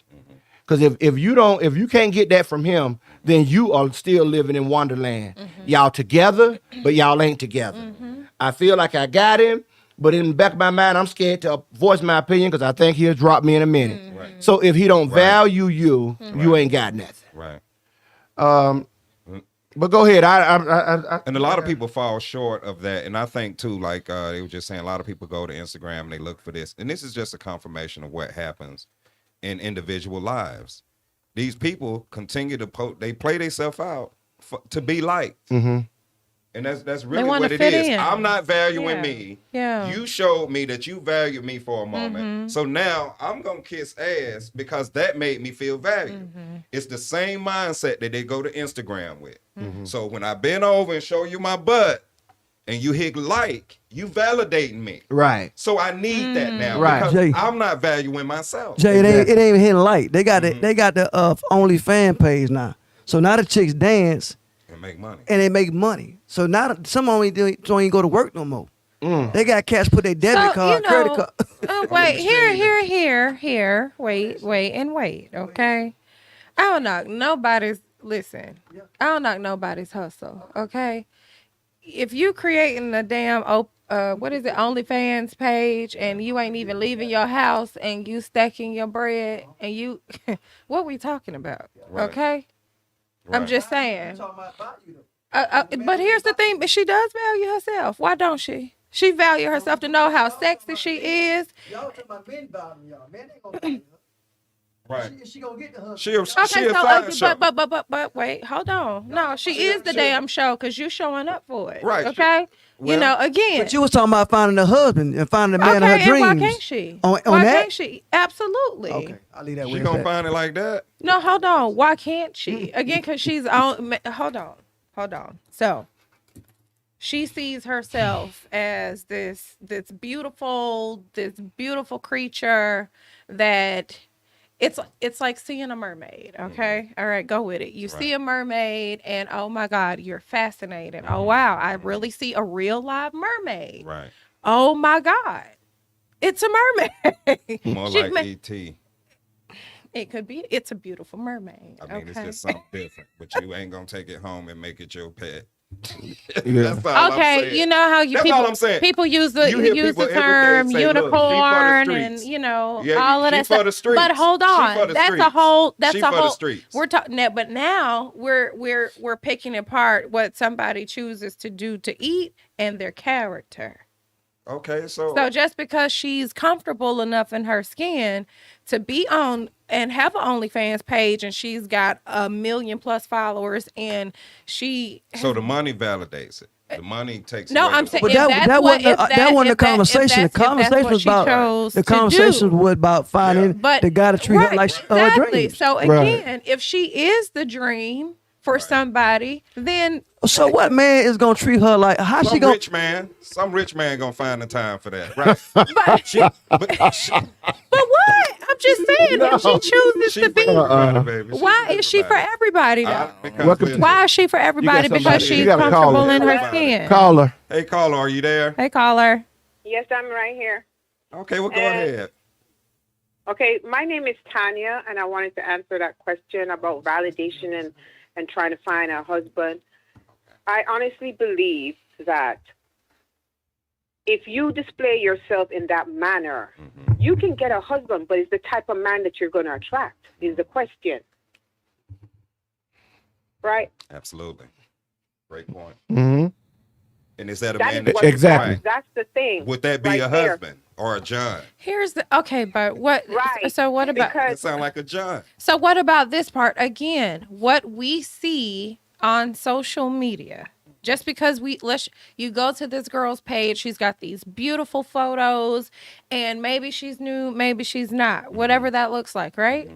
Because if you can't get that from him, then you are still living in Wonderland. Y'all together, but y'all ain't together. I feel like I got him, but in the back of my mind, I'm scared to voice my opinion because I think he'll drop me in a minute. Right. So if he don't value you, you ain't got nothing. Right. But go ahead. And a lot of people fall short of that. And I think too, like they were just saying, a lot of people go to Instagram and they look for this. And this is just a confirmation of what happens in individual lives. These people continue to they play themselves out to be liked. And that's really what it is. in. I'm not valuing me. Yeah. You showed me that you value me for a moment. So now I'm going to kiss ass because that made me feel valued. It's the same mindset that they go to Instagram with. So when I bend over and show you my butt and you hit like, you validating me. Right. So I need that now Right. because Jay. I'm not valuing myself. Jay, it ain't even hitting light. They got Mm-hmm. the OnlyFans page now. So now the chicks dance And make money. and they make money. So now some only don't even go to work no more. They got cash put their debit card, credit card. Wait, here. Wait. Okay. I don't knock nobody's I don't knock nobody's hustle. Okay. If you creating a damn what is it, OnlyFans page, and you ain't even leaving your house, and you stacking your bread, and you, what we talking about? Right. Okay. I'm Right. just saying. But here's the thing, but she does value herself. Why don't she? She value herself to know how sexy she is. Y'all talking about men valuing y'all. Men ain't gonna value her. Right. She gonna get the husband. She a Okay, fine show. but wait, hold on. No, she is the damn show because you showing up for it. Right. Okay. You know, again. But you was talking about finding a husband and finding the man of her and dreams. why can't she? On Why that? can't she? Absolutely. Okay, I'll leave that She with gonna that. find it like that? No, hold on. Why can't she? Again, because she's on. Hold on. So she sees herself as this beautiful creature that it's like seeing a mermaid. Okay, all right, go with it. You see a mermaid, and oh my God, you're fascinated. Oh wow, I really see a real live mermaid. Right. Oh my God, it's a mermaid. More She like ma- E.T. It could be. It's a beautiful mermaid. I mean, okay. it's just something different. But you ain't gonna take it home and make it your pet. Yeah. That's all I'm Okay, saying. you know how you That's all I'm saying. people use the You hear use people the every day term say, "Look, she for the unicorn and streets." you know Yeah, all of she that for stuff. the streets. But hold She on, for the that's streets. a whole. That's She a for the whole. streets. We're talking now, but now we're picking apart what somebody chooses to do to eat and their character. Okay, so So just because she's comfortable enough in her skin to be on and have an OnlyFans page, and she's got 1 million+ followers, and she the money validates it. The money takes. No, away I'm the saying But if that that's what- wasn't if that wasn't the if that- if conversation. The that's- if that's conversation what was she about chose the to do. conversation was about finding But the guy to treat her like exactly. dreams. So Right. again, if she is the dream for somebody, then So what man is gonna treat her like? How she Some gonna? some rich man gonna find the time for that, right? but what? I'm just saying, if she chooses She to be, for everybody, baby. why is she for everybody though? Because Welcome listen. Why is she for everybody? somebody- Because you she's got a comfortable caller. in her skin. Caller. Hey, caller, are you there? Hey, caller. Yes, I'm right here. Okay, well, go ahead. Okay, my name is Tanya, and I wanted to answer that question about validation and trying to find a husband. I honestly believe that if you display yourself in that manner, you can get a husband, but it's the type of man that you're going to attract is the question. Right? Absolutely. Great point. Mm-hmm. And is that a That man is that what- you Exactly. like? That's the thing. Would that be right a there. husband or a John? Here's the okay, but what? Right. So what about? Because- That sound like a John. So what about this part again? What we see on social media. Just because you go to this girl's page, she's got these beautiful photos, and maybe she's new, maybe she's not, whatever that looks like, right?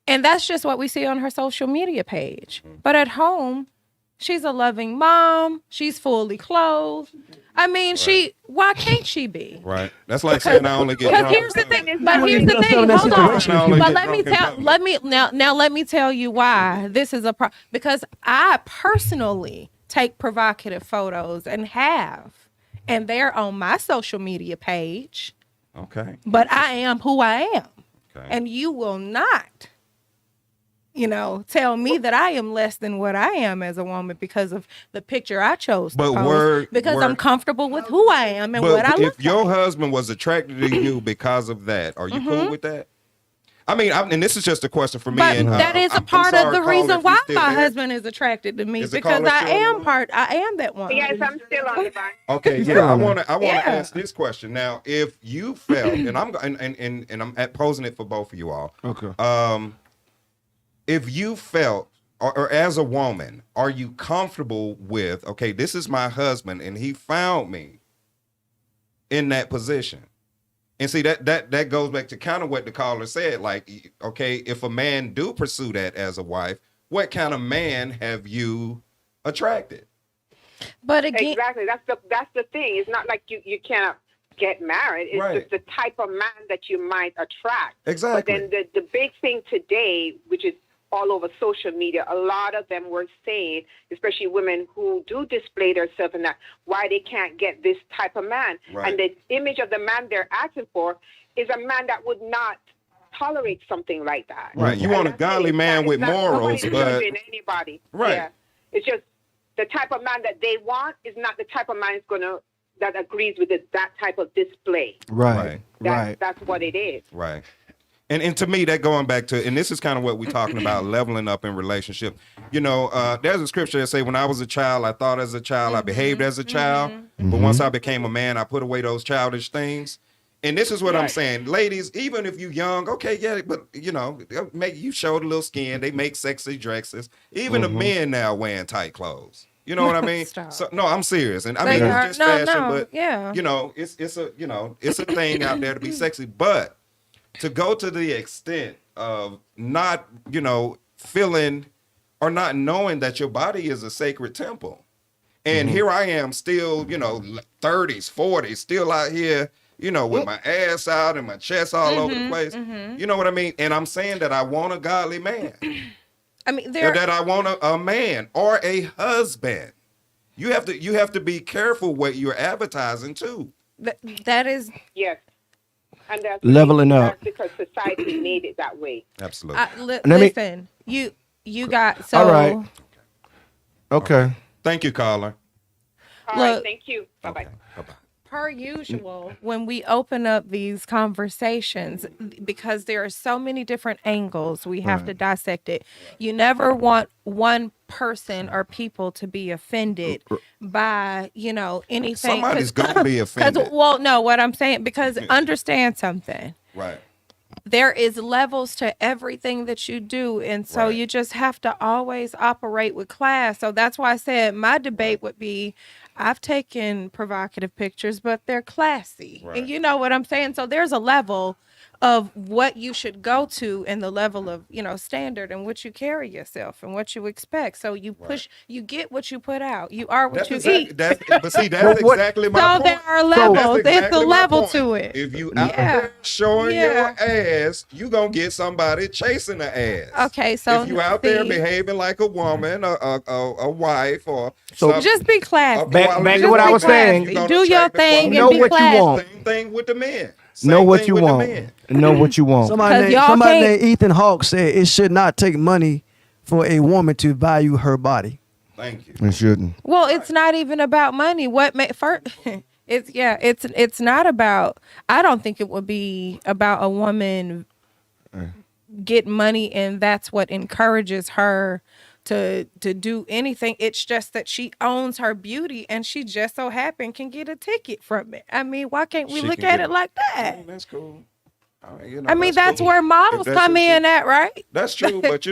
And that's just what we see on her social media page. But at home, she's a loving mom. She's fully clothed. I mean, why can't she be? Right. That's like saying I only get Because drunk. here's the thing. But But here's the That's thing. that Hold on. situation. But let me Drunk in tell. public. Let me now. Let me tell you why this is a problem. Because I personally take provocative photos and have, and they're on my social media page. Okay. But I am who I am, Okay. and you will not, tell me that I am less than what I am as a woman because of the picture I chose to But post, because I'm comfortable with who I am and what I But look if your like. husband was attracted to you because of that, are you cool with that? I mean, and this is just a question for me. But and that is a I'm part sorry, of the caller, reason if you why still my there. husband is attracted to me, Is the because caller I still on the line? am that woman. Yes, I'm still on the line. Okay, He's yeah, still I on there. want to Yeah. ask this question now. If you felt, and I'm posing it for both of you all. Okay. If you felt, or as a woman, are you comfortable with? Okay, this is my husband, and he found me in that position. And see that goes back to kind of what the caller said. Like, okay, if a man do pursue that as a wife, what kind of man have you attracted? But again, Exactly. That's the thing. It's not like you cannot get married. It's Right. just the type of man that you might attract. Exactly. But then the big thing today, which is all over social media, a lot of them were saying, especially women who do display themselves and that, why they can't get this type of man. Right. And the image of the man they're asking for is a man that would not tolerate something like that. Right. You And want a that's it. godly It's man not- with it's not- morals, nobody's but judging anybody. Right. Yeah. It's just the type of man that they want is not the type of man that agrees with that type of display. Right. That's what it is. right. And to me, that going back to, and this is kind of what we're talking about, leveling up in relationship. There's a scripture that say, when I was a child, I thought as a child, I behaved as a child. But once I became a man, I put away those childish things. And this is what I'm saying. Ladies, even if you young, okay, yeah, but, make you show the little skin. They make sexy dresses. Even the men now wearing tight clothes. You know what I mean? Stop. So, no, I'm serious. And I They mean, are- it's just no, fashion, no, but, yeah. it's a thing out there to be sexy. But to go to the extent of not, feeling or not knowing that your body is a sacred temple. And here I am still, 30s, 40s, still out here, with my ass out and my chest all over the place. You know what I mean? And I'm saying that I want a godly man. I mean, Or that I want a man or a husband. You have to be careful what you're advertising too. that is Yes. And that's Leveling up. That's because society made it that way. Absolutely. Let me- listen. You got so. All right. Okay. Thank you, caller. All right. Look- Thank you. Bye-bye. Okay. Bye-bye. Per usual, when we open up these conversations, because there are so many different angles, we have to dissect it. You never want one person or people to be offended by, anything. Somebody's gonna be offended. Well, no, what I'm saying, because understand something. Right. There is levels to everything that you do, and so Right. you just have to always operate with class. So that's why I said my debate would be, I've taken provocative pictures, but they're classy. Right. And you know what I'm saying? So there's a level of what you should go to and the level of, standard and what you carry yourself and what you expect. So you push, you get what you put out. You are what That's you exactly, eat. that's What- exactly my So point. there are That's levels. It's exactly a my level point. to it. If you out Yeah. there showing Yeah. your ass, you gonna get somebody chasing the ass. Okay, so if you out there see- behaving like a woman, a wife, or So some- Just be classy. Back to Just what I be was saying. classy. You're gonna Do your attract the thing quality. and Know be what you classy. want. Same thing with the men. Know Same what thing you with the want. men. Know what you want. Somebody y'all named can't- Ethan Hawke said it should not take money for a woman to value her body. Thank you. It shouldn't. Well, it's not even about money. What first? It's not about. I don't think it would be about a woman get money and that's what encourages her to do anything. It's just that she owns her beauty and she just so happened can get a ticket from it. I mean, why can't we She look can at get it a- like that? That's cool. I mean, that's cool. where If models that's come what you- in at, right? That's true, but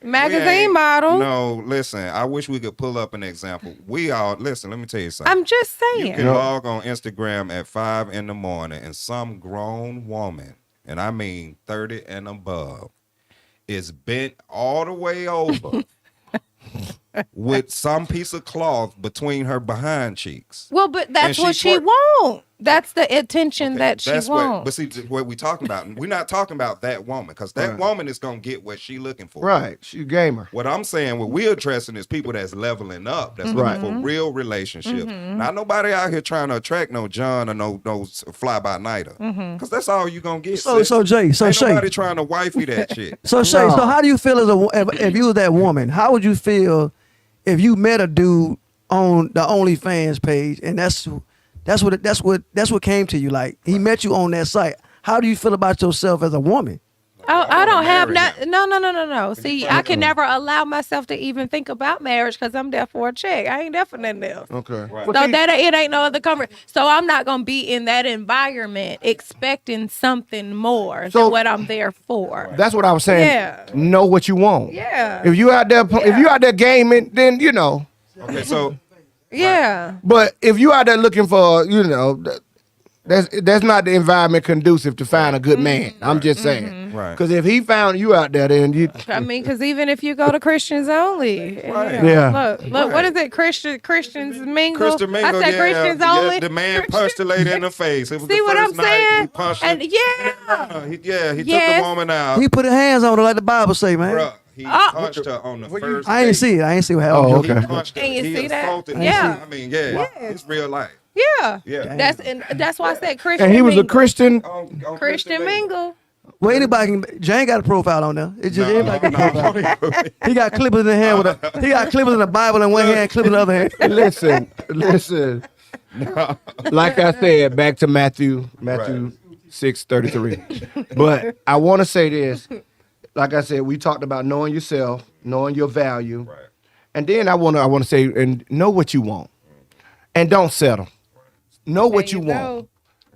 Magazine we ain't- model. No, listen. I wish we could pull up an example. Listen. Let me tell you something. I'm just You saying. can log on Instagram at 5 a.m. and some grown woman, and I mean 30 and above, is bent all the way over with some piece of cloth between her behind cheeks. Well, but that's And what she she twerk- wants. That's the attention Okay, that she that's wants. but see what we talking about. We're not talking about that woman because that Right. woman is gonna get what she looking for. Right. She a gamer. What I'm saying, what we're addressing is people that's leveling up, that's looking for real relationships. Not nobody out here trying to attract no John or no fly by nighter, because that's all you gonna get. So sis. Jay, so Ain't Shay, nobody trying to wifey that shit. so Shay, No. so how do you feel as if you was that woman? How would you feel if you met a dude on the OnlyFans page and that's what came to you? Like he met you on that site. How do you feel about yourself as a woman? I don't have marry him. no. See, I can never allow myself to even think about marriage because I'm there for a check. I ain't there for nothing else. Okay. Right. So that it ain't no other comfort. So I'm not gonna be in that environment expecting something more So- than what I'm there for. That's what I was saying. Yeah. Know what you want. Yeah. If you out there, if you out there gaming, then you know. Okay, so Yeah. But if you out there looking for, you know, that's not the environment conducive to find a good man. I'm just saying. Right. Because if he found you out there, then you. I mean, because even if you go to Christians only, Right. Yeah. Look, what is it? Christians mingle. Christian Mingle, I said Christians only. the man punched the lady in the face. It was See the what first I'm night saying? He punched And her. yeah, He took Yes. the woman out. He put his hands on her like the Bible say, man. Bruh, he punched her on the first I ain't date. see it. I ain't see what happened. Oh, He okay. punched her. And you He see that? assaulted her. Yeah. I mean, it's real life. yeah. Yeah. That's why I said Christian. And he was a mingle. Christian. On Christian mingle. Well, anybody can. Jane got a profile on there. It's just anybody can No, profile. He got clippers in the hand with a. He got clippers in the Bible in one hand, clippers in the other hand. Listen. Like I said, back to Matthew 6:33. But I want to say this. Like I said, we talked about knowing yourself, knowing your value, Right. and then I want to say, and know what you want, and don't settle. Know what you want.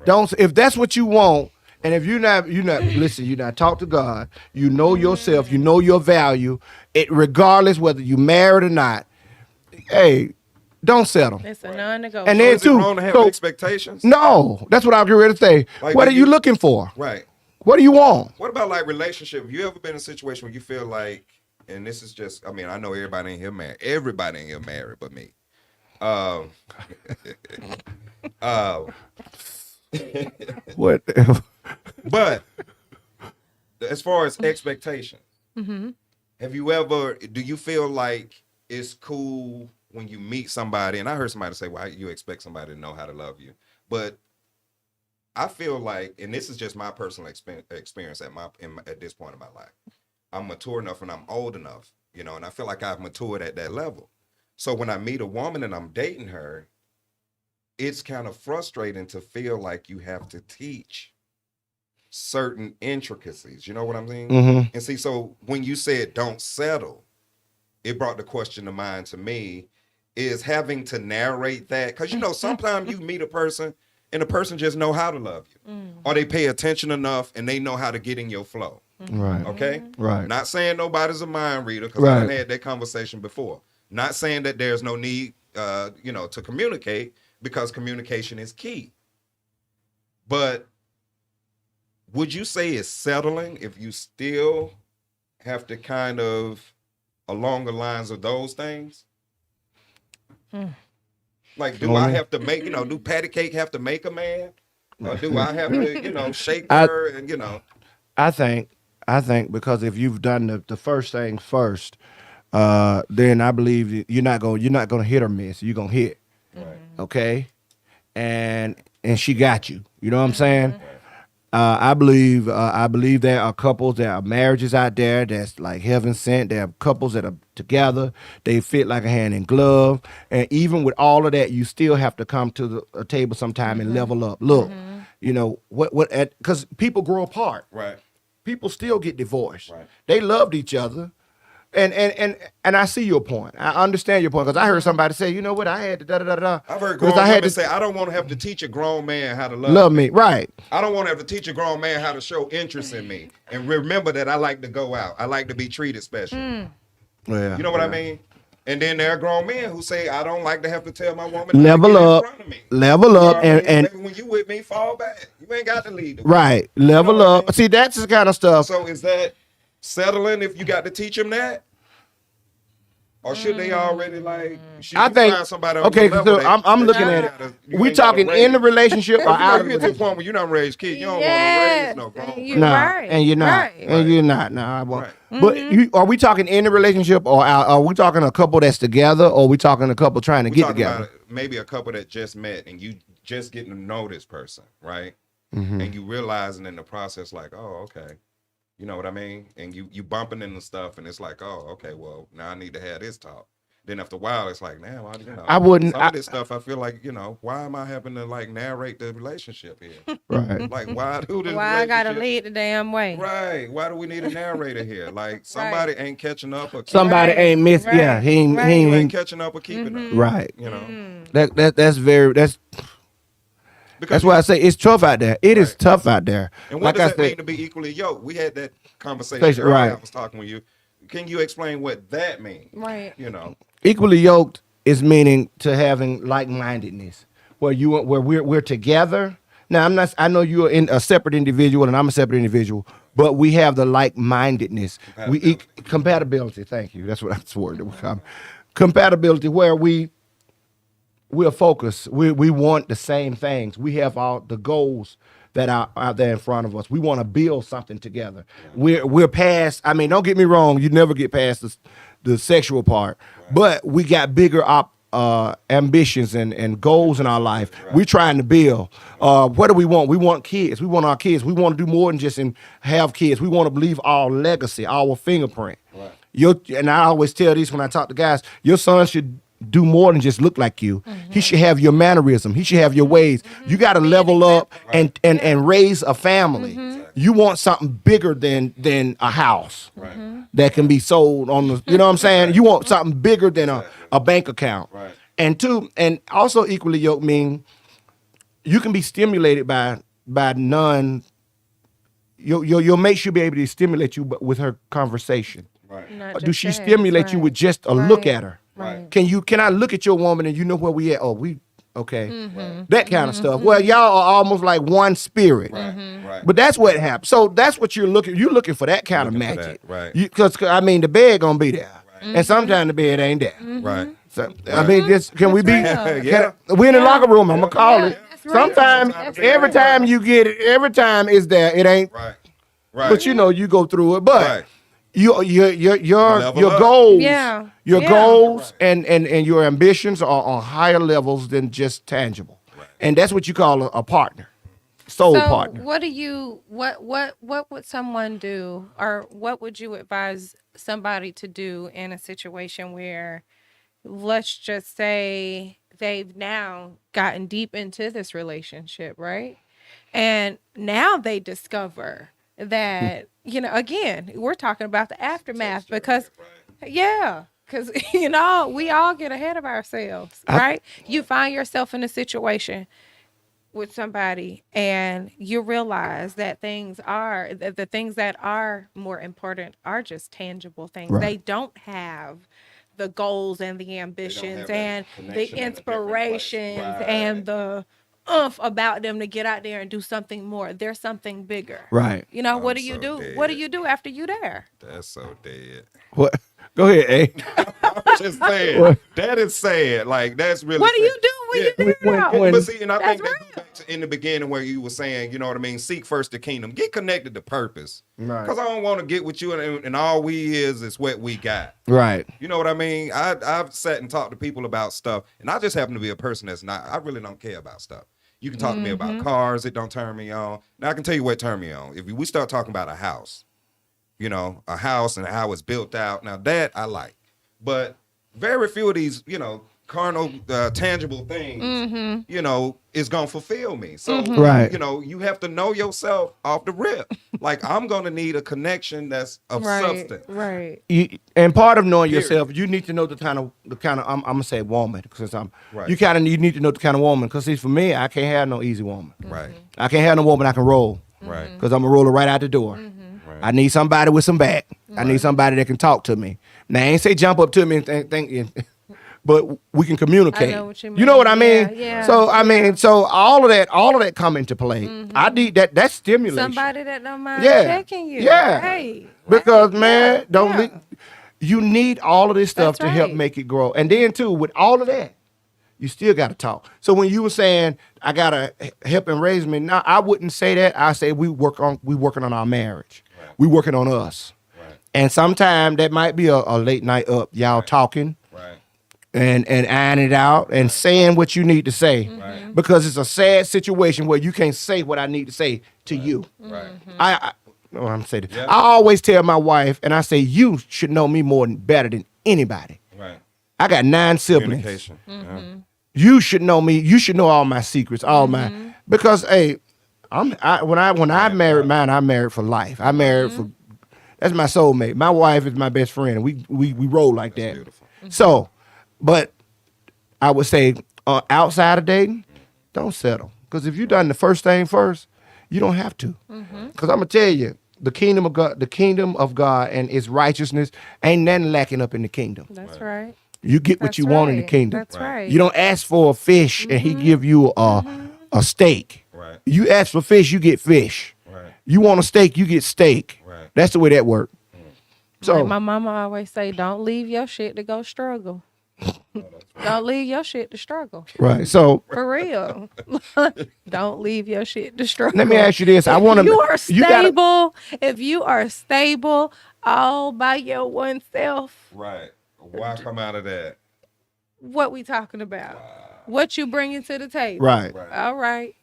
Don't if that's what you want, and if you're not listen, you're not talk to God. You know yourself. You know your value. It regardless whether you married or not. Hey, don't settle. It's a non-negotiable. And So then is it too. wrong to have so- expectations? no, that's what I was ready to say. Like, What do are you you- looking for? Right. What do you want? What about like relationship? You ever been in a situation where you feel like, and this is just, I mean, I know everybody in here married. Everybody in here married but me. What? But as far as expectations, have you ever, do you feel like it's cool when you meet somebody? And I heard somebody say, well, you expect somebody to know how to love you. But I feel like, and this is just my personal experience at this point in my life, I'm mature enough and I'm old enough, you know, and I feel like I've matured at that level. So when I meet a woman and I'm dating her, it's kind of frustrating to feel like you have to teach certain intricacies. You know what I'm saying? Mm-hmm. And see, so when you said don't settle, it brought the question to mind to me, is having to narrate that. Because, you know, sometimes you meet a person and the person just know how to love you. Or they pay attention enough and they know how to get in your flow. Right. Okay? Right. Not saying nobody's a mind reader, because Right. I've had that conversation before. Not saying that there's no need, to communicate, because communication is key. But would you say it's settling if you still have to kind of along the lines of those things? Like, do I have to make, do patty cake have to make a man? Or do I have to, shake her and, I think because if you've done the first thing first, then I believe you're not gonna hit or miss. You're gonna hit. Right. Okay? And she got you. You know what I'm saying? I believe there are couples, there are marriages out there that's like heaven sent. There are couples that are together. They fit like a hand in glove. And even with all of that, you still have to come to a table sometime and level up. Look, because people grow apart. Right. People still get divorced. Right. They loved each other. And I see your point. I understand your point, because I heard somebody say, you know what, I had to da-da-da-da. I've heard 'Cause grown I had women to say, I don't want to have to teach a grown man how to love me. Right. I don't want to have to teach a grown man how to show interest in me. And remember that I like to go out. I like to be treated special. Yeah. You know what I mean? And then there are grown men who say, I don't like to have to tell my woman Level how to get up. in front of me. Level You up know what I mean? and Maybe when you with me, fall back. You ain't got to lead the way. right. Level what I up. mean? See, that's the kind of stuff. So is that settling if you got to teach them that? Or should they already like? Should I you think find somebody on okay. your level So I'm that looking you at ain't it. gotta- you We ain't gotta talking raise? in the relationship or You know, out of you the get to a relationship? point where you don't raise kids. You don't Yes, want to raise no and grown. you- No, Right, and you're not, right. and you're not. No, I won't. Right. But are we talking in the relationship, or are we talking a couple that's together, or are we talking a couple trying to We're get talking together? about maybe a couple that just met and you just getting to know this person, right? Mm-hmm. And you realizing in the process, like, oh, okay, you know what I mean? And you bumping into stuff, and it's like, oh, okay, well, now I need to have this talk. Then after a while, it's like, now I wouldn't- Some of this stuff, I feel like, why am I having to like narrate the relationship here? Right. Like, why do this? Why I gotta relationship- lead the damn way? Right. Why do we need a narrator here? Like somebody ain't catching up or Somebody Right, ain't missed. right, Yeah, he ain't. right. He you ain't ain't. catching up or keeping up. Right. You know, That's very. That's because why I say it's tough out there. It is Right. tough out there. And what Like does I that mean said, to be equally yoked? We had that conversation Station, earlier. right. I was talking with you. Can you explain what that means? Right. You know, equally yoked is meaning to having like-mindedness, where we're together. Now I'm not. I know you're in a separate individual, and I'm a separate individual, but we have the like-mindedness. Compatibility. Thank you. That's what that's the word that we call compatibility, where we're focused. We want the same things. We have all the goals that are out there in front of us. We want to build something together. We're past. I mean, don't get me wrong. You never get past the sexual part, but we got bigger ambitions and goals in our life. We're trying to build. What do we want? We want kids. We want our kids. We want to do more than just have kids. We want to leave our legacy, our fingerprint. And I always tell this when I talk to guys, your son should do more than just look like you. He should have your mannerism. He should have your ways. You got to level up and raise a family. You want something bigger than a house that can be sold on the, you know what I'm saying? You want something bigger than a bank account. Right. And also equally yoked mean you can be stimulated by none. Your mate should be able to stimulate you with her conversation. right. Not Or do just she sex, stimulate you right. with just a look at her? Right. Can I look at your woman and you know where we at? Oh, we okay. That kind of stuff. Well, y'all are almost like one spirit. Right. But that's what happens. So that's what you're looking. You're looking for that kind of Looking for magic, that, right. Because I mean, the bed gonna be there, and sometimes the bed ain't there. Right. So I mean, can we be? That's real. We in the locker room. I'm gonna call Yeah, it. that's real. Sometimes, That's every real. time you get it, every time it's there. It ain't. Right. Right. But you know, you go through it. But Right. your Level up. goals, Yeah. your Yeah. goals and your ambitions are on higher levels than just tangible, and that's what you call a partner, soul So partner. what would someone do, or what would you advise somebody to do in a situation where, let's just say, they've now gotten deep into this relationship, right? And now they discover that, again, we're talking about the aftermath because we all get ahead of ourselves, right? You find yourself in a situation with somebody and you realize that the things that are more important are just tangible things. Right. They don't have the goals and the ambitions have that and the connection in a different place. inspirations Right. and the oomph about them to get out there and do something more. There's something bigger. Right. What do you so do? dead. What do you do after you there? That's so dead. What? Go ahead, A. I'm just saying. That is sad. Like that's really. What do you sad. do when you there? when- But see, and I That's think that goes back to in the beginning where you were saying, you know what I mean, seek first the kingdom, get connected to purpose. Right. Because I don't want to get with you and all we is what we got. Right. You know what I mean? I've sat and talked to people about stuff, and I just happen to be a person that's not. I really don't care about stuff. You can talk to me about cars, it don't turn me on. Now I can tell you what turned me on. If we start talking about a house and how it's built out. Now that I like, but very few of these, carnal, tangible things, is gonna fulfill me. So, Right. you have to know yourself off the rip. Like I'm gonna need a connection that's of substance. Right. And part of knowing Period. yourself, you need to know the kind of I'm gonna say woman because Right. you need to know the kind of woman because see for me I can't have no easy woman. Right. I can't have no woman I can roll Right. because I'm a roller right out the door. Right. I need somebody with some back. I need somebody that can talk to me. Now I ain't say jump up to me and think but we can communicate. I know what you You know what I mean. mean? Yeah, So I mean, so all of that come into play. I need that. That's stimulation. Somebody that don't mind Yeah. checking you. Yeah. Right. Because right. man, Yeah, don't yeah. leave. You need all of this stuff That's to help right. make it grow. And then too, with all of that, you still got to talk. So when you were saying I gotta help and raise me, now I wouldn't say that. I say we working on our marriage. Right. We working on us. Right. And sometimes that might be a late night up, y'all talking Right. and ironing it out and saying what you need to say. Right. Because it's a sad situation where you can't say what I need to say to you. Right. I know what I'm saying. Yeah. I always tell my wife, and I say, you should know me better than anybody. Right. I got 9 siblings. Communication. Yeah. You should know me. You should know all my secrets, all my because hey, when I married mine, I married for life. I married for that's my soulmate. My wife is my best friend. And we roll like that. Beautiful. So, but I would say outside of dating, don't settle. Because if you done the first thing first, you don't have to. Because I'm gonna tell you, the kingdom of God and its righteousness ain't nothing lacking up in the kingdom. That's right. You get what That's you want in the right. kingdom. That's right. You don't ask for a fish and he give you a steak. Right. You ask for fish, you get fish. Right. You want a steak, you get steak. Right. That's the way that works. So Like my mama always say, don't leave your shit to go struggle. Don't leave your shit to struggle. right. So For real. Don't leave your shit to struggle. let me ask you this. I want to. If you are stable, if you are stable all by your one self, Right. Why come out of that? what we talking about? What you bringing to the table? Right. Right. All right.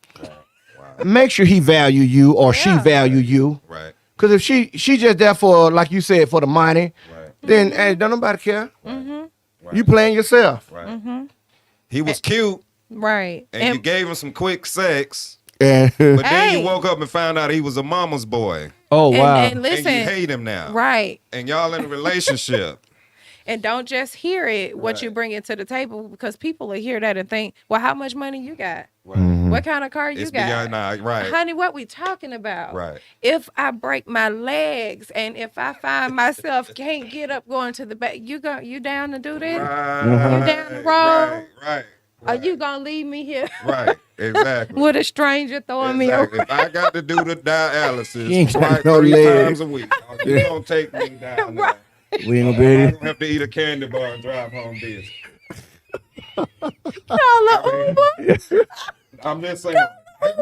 Make sure he value you or she Yeah. value you. Right. Because if she just there for, like you said, for the money, Right. then hey, don't nobody care. Right. You playing yourself. Right. He was cute, Right. and you gave him some quick sex, And but then Hey. you woke up and found out he was a mama's boy, oh wow. and listen, and you hate him now. right. And y'all in a relationship. And don't just hear it, what you Right. bring it to the table, because people will hear that and think, well, how much money you got? Right. What kind of car you It's got? beyond now. Right. Honey, what we talking about? Right. If I break my legs and if I find myself can't get up going to the back, you down to do this? Right. You down the road? Right. Right. Are you gonna leave me here Right. Exactly. with a stranger throwing me Exactly. around? If I got to do the dialysis You ain't got twice, no 3 leg. times a week, you gonna take me down there. We ain't gonna be I able don't have to eat a candy bar and drive home this. I'm just saying.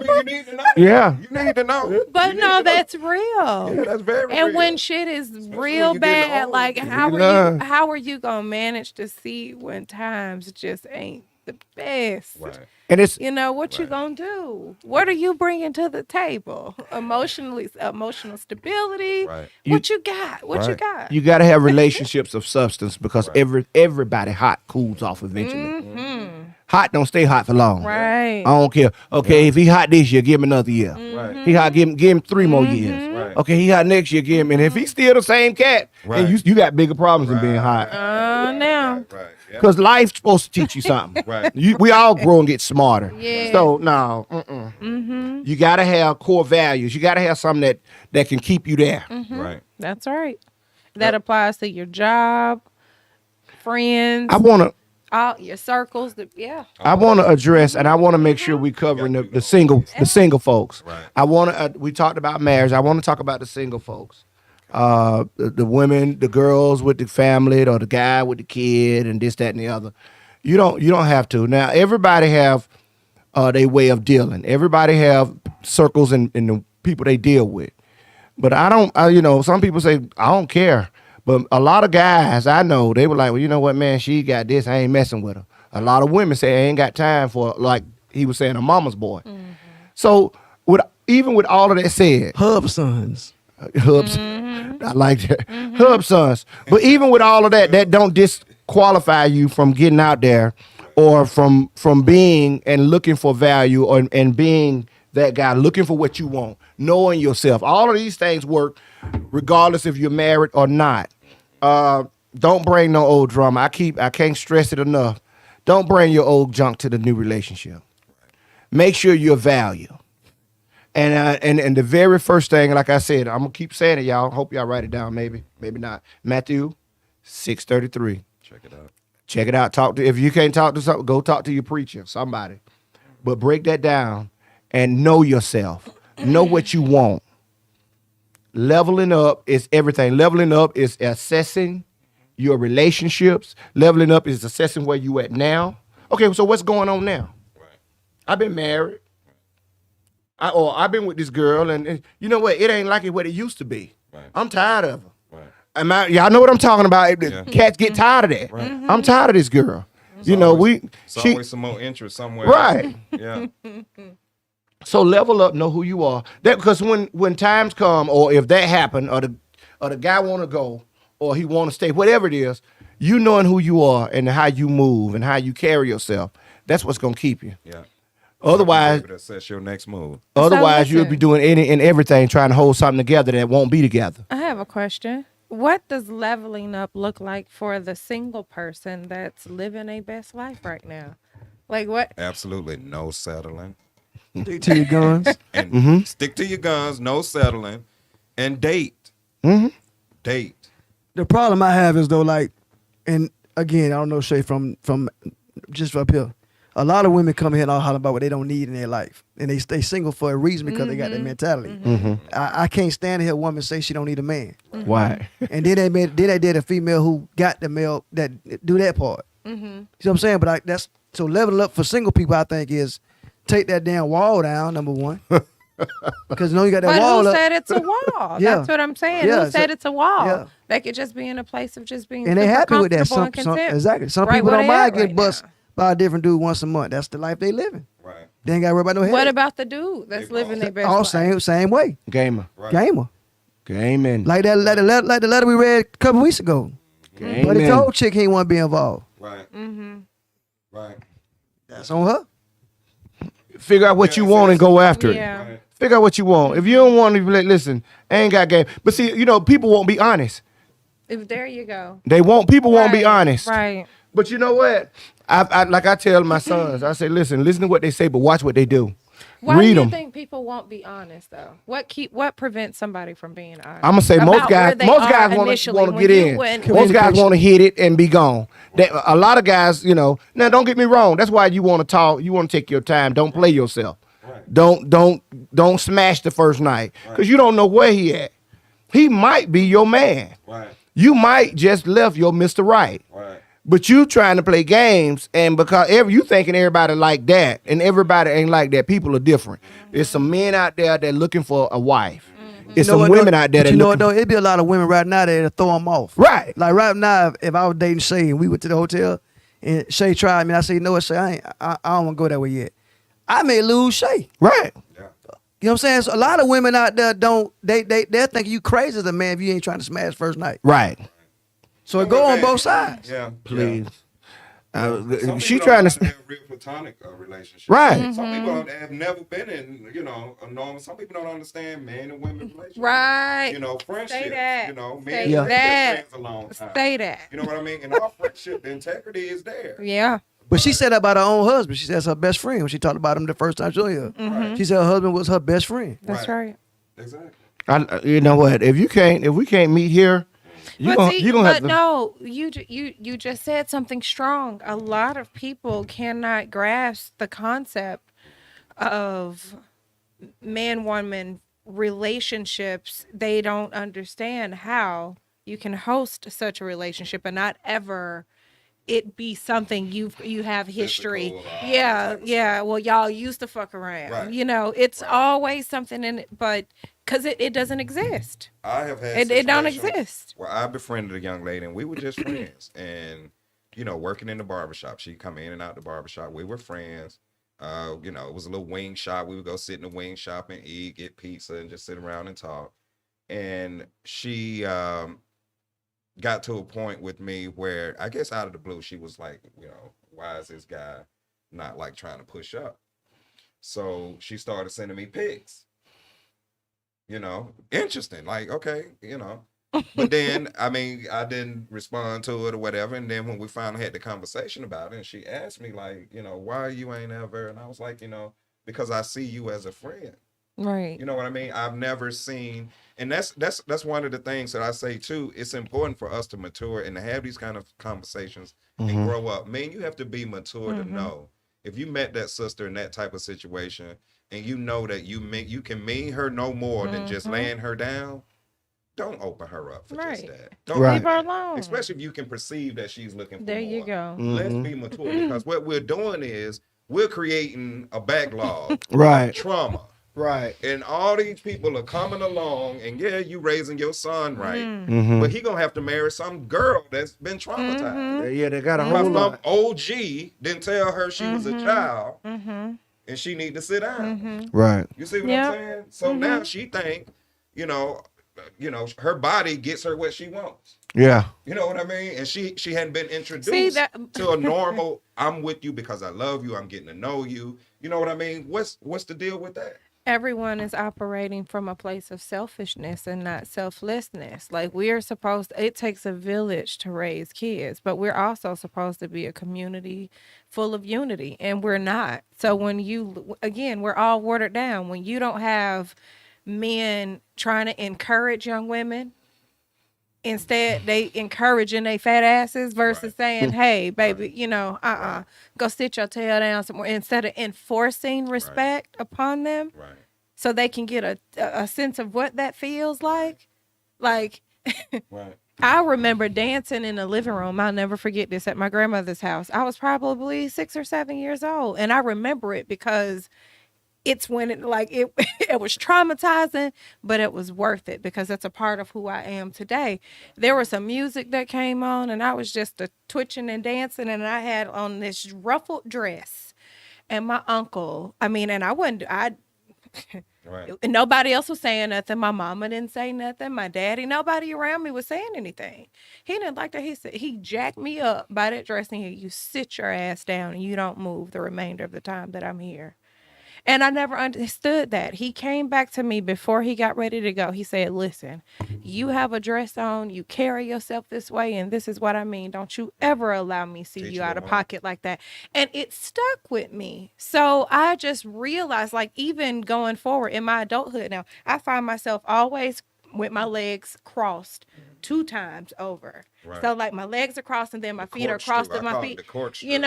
You need to know. Yeah. You need to know. But You no, need to know. that's real. Yeah, that's very And real. when shit is real you getting bad, old. like how learn. are you gonna manage to see when times just ain't the best? Right. And it's You know what you gonna do? What are you bringing to the table? Emotional stability. Right. What you got? What you Right. got? you gotta have relationships of substance because everybody hot cools off eventually. Hot don't stay hot for long. Right. I don't care. Okay, if he hot this year, give him another year. Right. He hot, give him 3 more years. Right. Okay, he hot next year, give him. And if he's still the same cat, Right. then you got bigger problems than being hot. Now. Right. Yep. Because life's supposed to teach you something. Right. We all grow and get smarter. Yeah. So no, you gotta have core values. You gotta have something that can keep you there. Right. That's right. That applies to your job, friends, I wanna all your circles. I wanna address and I wanna make sure we covering the single folks. Right. We talked about marriage. I wanna talk about the single folks. The women, the girls with the family, or the guy with the kid, and this, that, and the other. You don't have to. Now everybody have their way of dealing. Everybody have circles and the people they deal with. But I don't. Some people say I don't care. But a lot of guys I know, they were like, well, you know what, man, she got this. I ain't messing with her. A lot of women say I ain't got time for, like he was saying, a mama's boy. So even with all of that said, Hub sons. hubs. I like that. Hub sons. But even with all of that, that don't disqualify you from getting out there or from being and looking for value and being that guy, looking for what you want, knowing yourself. All of these things work regardless if you're married or not. Don't bring no old drama. I can't stress it enough. Don't bring your old junk to the new relationship. Make sure you're valued. And the very first thing, like I said, I'm gonna keep saying it, y'all. Hope y'all write it down. Maybe not. Matthew 6:33. Check it out. Check it out. If you can't talk to something, go talk to your preacher, somebody. But break that down and know yourself. Know what you want. Leveling up is everything. Leveling up is assessing your relationships. Leveling up is assessing where you at now. Okay, so what's going on now? Right. I've been married. I've been with this girl, and you know what? It ain't like it what it used to be. Right. I'm tired of her. Right. Y'all know what I'm talking about. Yeah. Cats get tired of that. Right. I'm tired of this girl. It's you know, it's always some more interest somewhere. Right. Yeah. So level up, know who you are. That because when times come, or if that happen, or the guy want to go, or he want to stay, whatever it is, you knowing who you are and how you move and how you carry yourself, that's what's gonna keep you. Yeah. Otherwise, That's your next move. otherwise you'll listen. be doing any and everything trying to hold something together that won't be together. I have a question. What does leveling up look like for the single person that's living a best life right now? Like what? Absolutely no settling. Stick to your guns. And stick to your guns, no settling, and date. Date. The problem I have is though, like, and again, I don't know Shay from just up here. A lot of women come here and all holler about what they don't need in their life, and they stay single for a reason because they got that mentality. I can't stand to hear a woman say she don't need a man, Why? and then they did a female who got the male that do that part. You know what I'm saying? But that's so leveling up for single people. I think is take that damn wall down. Number one. Because you know you got that But wall who up. said it's a wall? Yeah. That's what I'm saying. Yeah, Who said so- it's a wall? yeah. They could just be in a place of just being And they super happy with that. comfortable and Some content. exactly. Some Right people where don't they mind at getting right bust now. by a different dude once a month. That's the life they living. Right. They ain't got to worry about no headache. What about the dude that's living their best all life? same way. Gamer. Right. Gamer. Gaming. Like the letter we read a couple weeks ago. Gaming. But he told chick he didn't want to be involved. Right. Right. That's on her. Figure out what you want and go after it. Yeah. Right. Figure out what you want. If you don't want to, listen, I ain't got game. But see, you know, people won't be honest. There you go. People won't be Right, honest. Right. But you know what? I like I tell my sons, I say, listen to what they say, but watch what they do. Why Read do you them. think people won't be honest though? What prevents somebody from being honest? I'm gonna say about most where guys they are want initially to when get you in. went- Most guys want to hit it and be gone. A lot of guys, you know. Now, don't get me wrong. That's why you want to talk. You want to take your time. Don't play yourself. Right. Don't smash the first night because you don't know where he at. He might be your man. Right. You might just left your Mr. Right. Right. But you trying to play games, and because you thinking everybody like that, and everybody ain't like that. People are different. There's some men out there that looking for a wife. There's some women out there that you know what looking though? It'd be a lot of women right now that throw them off. right. Like right now, if I was dating Shay and we went to the hotel and Shay tried me, I say, you know what, Shay, I don't want to go that way yet. I may lose Shay. Right. Yeah. You know what I'm saying? So a lot of women out there they're thinking you crazy as a man if you ain't trying to smash first night. Right. So it go on both sides. Yeah. Please. Some She people trying don't to. have a real platonic relationship. Right. Some people have never been in, a normal. Some people don't understand man and women relationships. Right. Friendships. that. Men Say and women that. been friends a long time. Say that. You know what I mean? In our friendship, the integrity is there. Yeah. But she said that about her own husband. She said that's her best friend when she talked about him the first time she was here. Right. She said her husband was her best friend. That's right. Exactly. You know what? If we can't meet here, you gonna have to. No, you just said something strong. A lot of people cannot grasp the concept of man-woman relationships. They don't understand how you can host such a relationship and not ever it be something you have history. Physical, Yeah. Well, y'all used to fuck around. Right. It's always something in it, but because it doesn't exist. I have had It don't situations exist. where I befriended a young lady and we were just friends. And, working in the barbershop, she'd come in and out the barbershop. We were friends. It was a little wing shop. We would go sit in the wing shop and eat, get pizza, and just sit around and talk. And she got to a point with me where I guess out of the blue, she was like, why is this guy not like trying to push up? So she started sending me pics. Interesting. Like, okay, But then, I didn't respond to it or whatever. And then when we finally had the conversation about it, and she asked me, like, why you ain't ever? And I was like, because I see you as a friend. Right. You know what I mean? I've never seen, and that's one of the things that I say too. It's important for us to mature and to have these kind of conversations and grow up. Man, you have to be mature to know if you met that sister in that type of situation, and you know that you can mean her no more than just laying her down. Don't open her up for just that. Don't Right. Leave her alone. Especially if you can perceive that she's looking for There more. you go. Let's be mature, because what we're doing is we're creating a backlog Right. of trauma. Right. And all these people are coming along, and yeah, you raising your son right, Mm-hmm. but he gonna have to marry some girl that's been traumatized. Yeah, they got a Because whole some lot. OG didn't tell her she was a child, and she need to sit down. Right. You see what Yep. I'm saying? So now she think, you know, her body gets her what she wants. Yeah. You know what I mean? And she hadn't been introduced See, that- to a normal. I'm with you because I love you. I'm getting to know you. You know what I mean? What's the deal with that? Everyone is operating from a place of selfishness and not selflessness. Like, we're supposed it takes a village to raise kids, but we're also supposed to be a community full of unity, and we're not. So when we're all watered down. When you don't have men trying to encourage young women, instead they encouraging they fat asses versus saying, hey baby, go sit your tail down somewhere, instead of enforcing respect upon them, so they can get a sense of what that feels like. Right. I remember dancing in the living room. I'll never forget this, at my grandmother's house. I was probably 6 or 7 years old, and I remember it because it's when it was traumatizing, but it was worth it because that's a part of who I am today. There was some music that came on, and I was just twitching and dancing, and I had on this ruffled dress, and my uncle, nobody else was saying nothing. My mama didn't say nothing. My daddy, nobody around me was saying anything. He didn't like that. He jacked me up by that dress, and you sit your ass down and you don't move the remainder of the time that I'm here. And I never understood that. He came back to me before he got ready to go. He said, listen, you have a dress on, you carry yourself this way, and this is what I mean. Don't you ever allow me see you out of pocket like that. And it stuck with me. So I just realized, like, even going forward in my adulthood now, I find myself always with my legs crossed 2 times over. Right. So like my legs are crossed and then my feet are crossed at my feet. And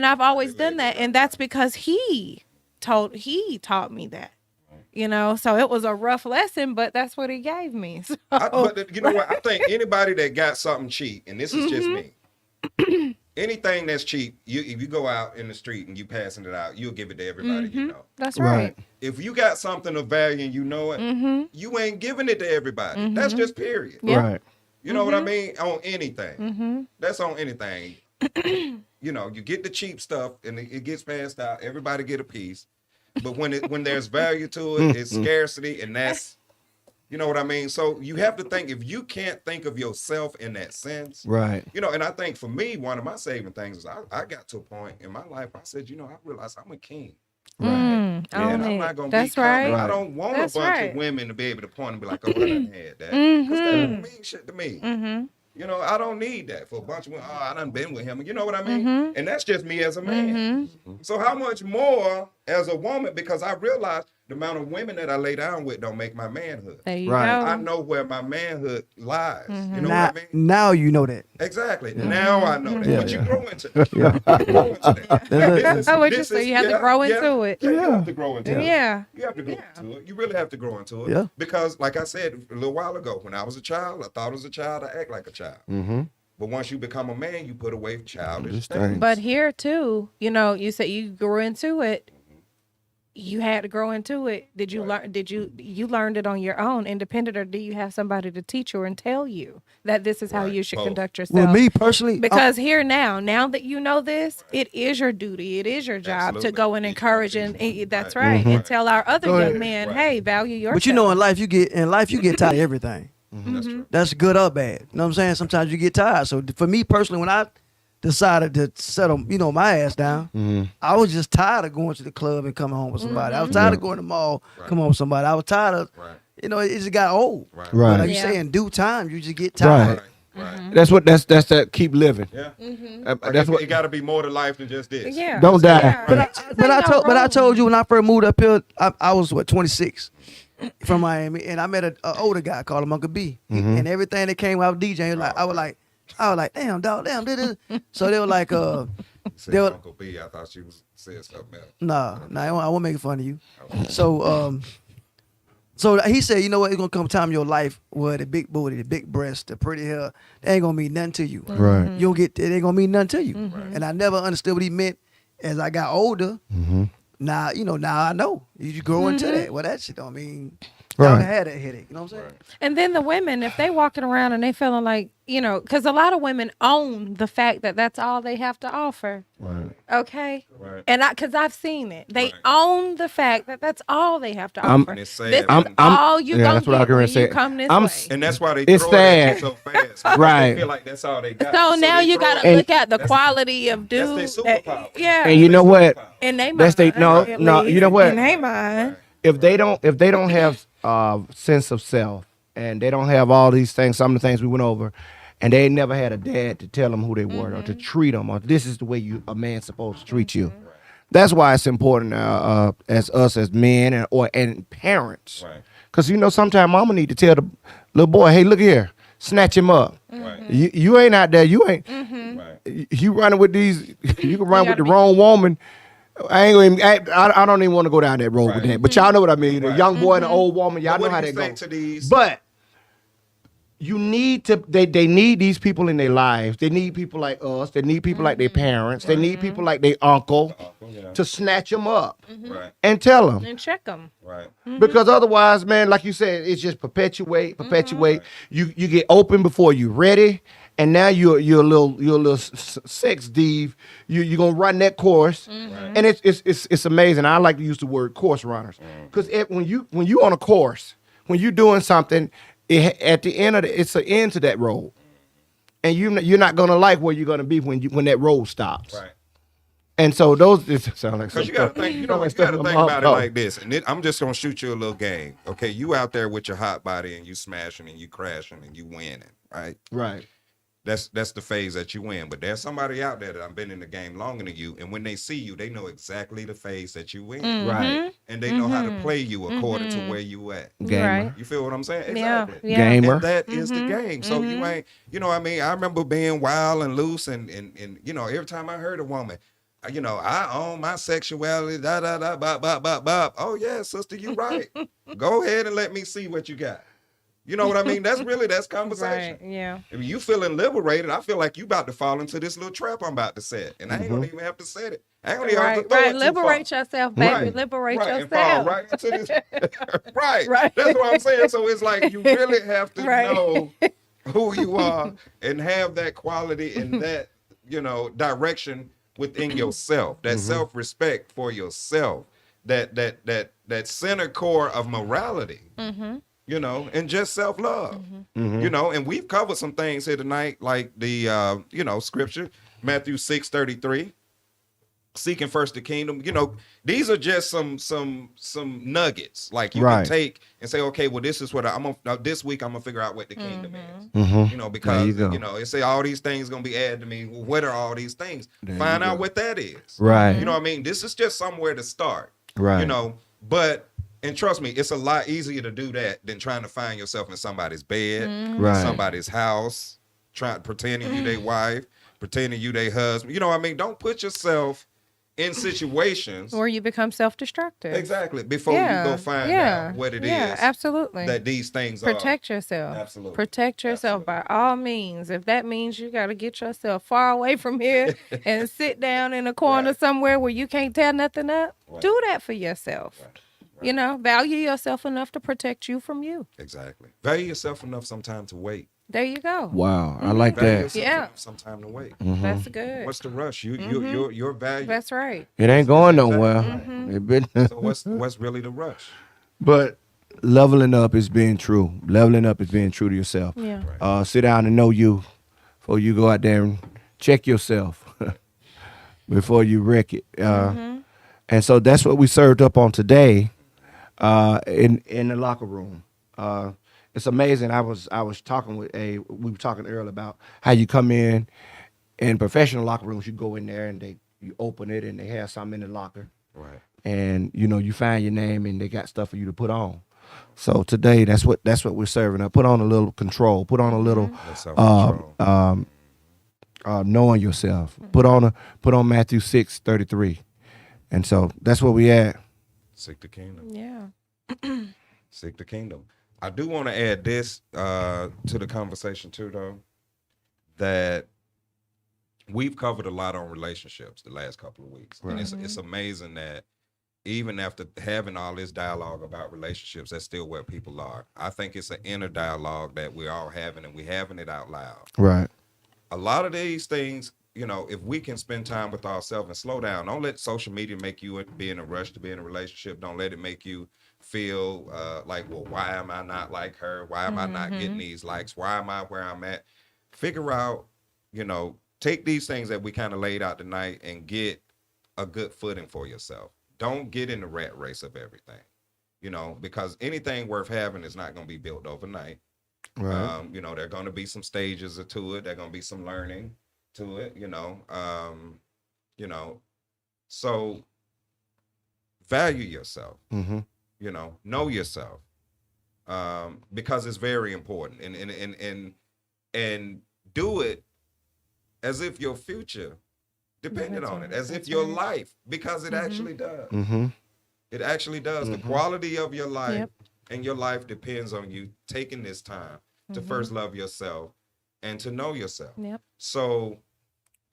I've always done that. And that's because he taught me that, so it was a rough lesson, but that's what he gave me. So. But you know what? I think anybody that got something cheap, and this is just me, anything that's cheap, if you go out in the street and you passing it out, you'll give it to everybody you know. That's right. If you got something of value and you know it, you ain't giving it to everybody. That's just period. Yep. Right. You know what I mean? On anything. That's on anything. You get the cheap stuff and it gets passed out. Everybody get a piece. But when there's value to it, it's scarcity, and that's, you know what I mean? So you have to think, if you can't think of yourself in that sense, Right. And I think for me, one of my saving things is I got to a point in my life, I said, I realized I'm a king. Right. And I'm not going to be right. I don't want a bunch of women to be able to point and be like, oh, I done had that. Because that don't mean shit to me. I don't need that for a bunch of women. Oh, I done been with him. You know what I mean? And that's just me as a man. So how much more as a woman? Because I realized the amount of women that I lay down with don't make my manhood. There you Right. go. I know where my manhood lies. You know what I mean? Now you know that. Exactly. Now I know that. Yeah, But you yeah. grow into that. You grow into that. You have to grow into it. Yeah, you have to grow into it. Yeah. You have to grow into it. You really have to grow into it. Yeah. Because, like I said a little while ago, when I was a child, I thought as a child, I act like a child. Mm-hmm. But once you become a man, you put away childish Just things. things. But here too, you said you grew into it. You had to grow into it. Did you learn? You learned it on your own, independent, or do you have somebody to teach you and tell you that this is how you should conduct yourself? Well, me personally, Because now that you know this, it is your duty, it is your job to go and encourage, and that's right, and tell our other young men, hey, value yourself. but in life you get tired of everything. That's true. That's good or bad. You know what I'm saying? Sometimes you get tired. So for me personally, when I decided to settle, my ass down, I was just tired of going to the club and coming home with somebody. I was tired of going to the mall, come home with somebody. I was tired of, it just got old. Right. Right. Like you Yeah. say, in due time, you just get tired. Right. Right. That's that keep living. Yeah. That's Like what. it got to be more to life than just this. Yeah. Don't die. Yeah. But Just but ain't no I room. told you when I first moved up here, I was 26 from Miami, and I met an older guy called him Uncle B, and everything that came out DJing, I was like, damn dog, damn. So they were like, Said They were- Uncle B. I thought she was saying something else. nah, I won't make fun of you. So he said, you know what? It's gonna come a time in your life where the big booty, the big breast, the pretty hair, they ain't gonna mean nothing to you. Right. You'll get it ain't gonna mean nothing to you. And I never understood what he meant as I got older. Now I know. You grow into that. Well, that shit don't mean I Right. had that headache. You know what I'm saying? And then the women, if they walking around and they feeling like, because a lot of women own the fact that that's all they have to offer. Right. Okay. Right. And because I've seen it, they Right. own the fact that that's all they have to I'm- offer. And it's sad This when- is all you yeah, gonna that's what I get was when gonna you say. come this I'm way. s- And that's why they It's throw it at you sad. so fast. because Right. They feel like that's all they got. So now they you throw gotta it- look at the quality of dude. That's their superpower. Yeah. And you know what? in they That's mind. no. at You least. know what? In they mind. If they don't have sense of self and they don't have all these things, some of the things we went over, and they never had a dad to tell them who they were or to treat them, or this is the way a man's supposed to treat you. That's why it's important as us as men and parents, Right. because sometimes mama need to tell the little boy, hey, look here, snatch him up. Right. You ain't out there. You ain't. Right. You running with these. You can run with gotta the be- wrong woman. I ain't gonna. I don't even want to go down that road with Right. that. But y'all know what I mean. The Right. young boy and the old woman. Y'all But know what how do they you say go. to these? But you need to. They need these people in their lives. They need people like us. They need people like their parents. They need people like their uncle Yeah. to snatch them up Right. and tell them. And check them. Right. Because otherwise, man, like you said, it's just perpetuate. You get open before you ready, and now you're a little sex div. You're gonna run that course, and it's amazing. I like to use the word course runners because when you on a course, when you're doing something, at the end of it's an end to that road, and you're not gonna like where you're gonna be when that road stops. Right. And so those sound like Because you got to think, you got to think about it like this. And I'm just gonna shoot you a little game. Okay, you out there with your hot body and you smashing and you crashing and you winning, right? right. That's the phase that you in. But there's somebody out there that I've been in the game longer than you, and when they see you, they know exactly the phase that you in, Right. and they know how to play you according to where you at. Gamer. Right. You feel what I'm saying? Yeah. Exactly. Yeah. Gamer. And that is the game. So you ain't, what I mean? I remember being wild and loose and every time I heard a woman, I own my sexuality, da da da, bop, bop, bop, bop. Oh yeah, sister, you right. Go ahead and let me see what you got. You know what I mean? That's conversation. Right. Yeah. If you feeling liberated, I feel like you about to fall into this little trap I'm about to set. And I ain't gonna even have to set it. I ain't gonna even have to throw it too Liberate far. yourself, baby. Right. Liberate Right, and fall yourself. right into this. Right. Right. That's what I'm saying. So it's like you really have to Right. know who you are and have that quality and that, direction within yourself, that self-respect for yourself, that center core of morality. And just self-love, and we've covered some things here tonight, like the, scripture, Matthew 6:33, seeking first the kingdom. These are just some nuggets, like you Right. can take and say, okay, well, this is what this week I'm gonna figure out what the kingdom is. Because, There you go. it say all these things gonna be added to me. Well, what are all these things? Find out what that is. Right. You know what I mean? This is just somewhere to start. Right. And trust me, it's a lot easier to do that than trying to find yourself in somebody's bed, Right. somebody's house, pretending you their wife, pretending you their husband. You know what I mean? Don't put yourself in situations Or you become self-destructive. exactly before you go find out what it is Yeah, absolutely. that these things are. Protect yourself. Absolutely. Protect yourself by all means. If that means you got to get yourself far away from here and sit down in a corner Right. somewhere where you can't tear nothing up, Right. do that for yourself. Value yourself enough to protect you from you. Exactly. Value yourself enough sometime to wait. There you go. Wow. I like Value that. yourself Yeah. enough sometime to wait. That's good. What's the rush? Your value. That's right. It ain't going nowhere. It been, So what's really the rush? but leveling up is being true. Leveling up is being true to yourself. Yeah. Sit down and know you before you go out there and check yourself before you wreck it. And so that's what we served up on today in the locker room. it's amazing. I was talking with we were talking earlier about how you come in professional locker rooms. You go in there and you open it and they have something in the locker, Right. and you find your name and they got stuff for you to put on. So today that's what we're serving up. Put on a little control. Put on a little That's self-control. knowing yourself. Put on Matthew 6:33, and so that's where we at. Seek the kingdom. Yeah. Seek the kingdom. I do want to add this to the conversation too, though, that we've covered a lot on relationships the last couple of weeks, and it's amazing that even after having all this dialogue about relationships, that's still where people are. I think it's an inner dialogue that we're all having, and we're having it out loud. Right. A lot of these things, if we can spend time with ourselves and slow down, don't let social media make you be in a rush to be in a relationship. Don't let it make you feel like, well, why am I not like her? Why am I not getting these likes? Why am I where I'm at? Figure out, take these things that we kind of laid out tonight and get a good footing for yourself. Don't get in the rat race of everything, because anything worth having is not going to be built overnight. Right. There are going to be some stages to it. There are going to be some learning to it, so value yourself, know yourself, because it's very important, and do it as if your future depended on it, as if your life, because it actually does. Mm-hmm. It actually does. The quality of your life and your life depends on you taking this time to first love yourself and to know yourself. Yep. So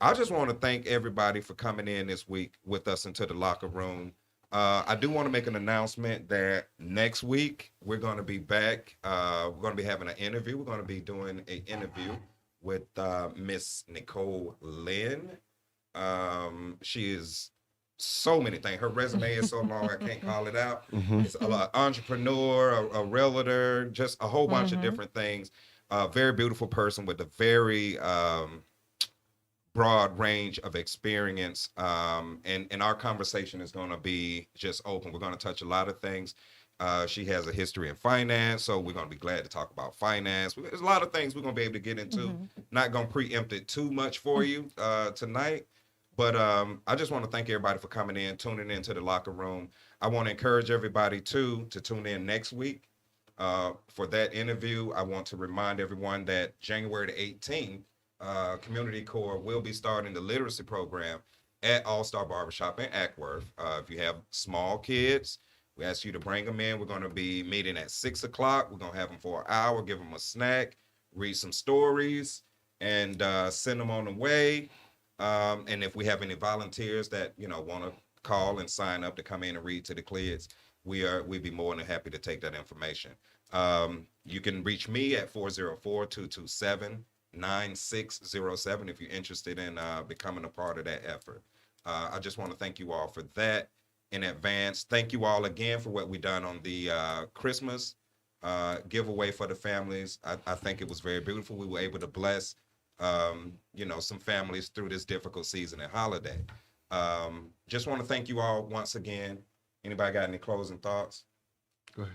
I just want to thank everybody for coming in this week with us into the locker room. I do want to make an announcement that next week we're going to be back. We're going to be having an interview. We're going to be doing an interview with Miss Nicole Lynn. She is so many things. Her resume is so long, I can't call it out. It's an entrepreneur, a realtor, just a whole bunch of different things. A very beautiful person with a very broad range of experience. And our conversation is going to be just open. We're going to touch a lot of things. She has a history in finance, so we're going to be glad to talk about finance. There's a lot of things we're going to be able to get into. Not going to preempt it too much for you tonight. But I just want to thank everybody for coming in, tuning into the locker room. I want to encourage everybody, too, to tune in next week for that interview. I want to remind everyone that January the 18th, Community Corps will be starting the literacy program at All-Star Barbershop in Ackworth. If you have small kids, we ask you to bring them in. We're going to be meeting at 6 o'clock. We're going to have them for an hour, give them a snack, read some stories, and send them on the way. And if we have any volunteers that, want to call and sign up to come in and read to the kids, we'd be more than happy to take that information. You can reach me at 404-227-9607 if you're interested in becoming a part of that effort. I just want to thank you all for that in advance. Thank you all again for what we done on the Christmas giveaway for the families. I think it was very beautiful. We were able to bless some families through this difficult season and holiday. Just want to thank you all once again. Anybody got any closing thoughts? Go ahead.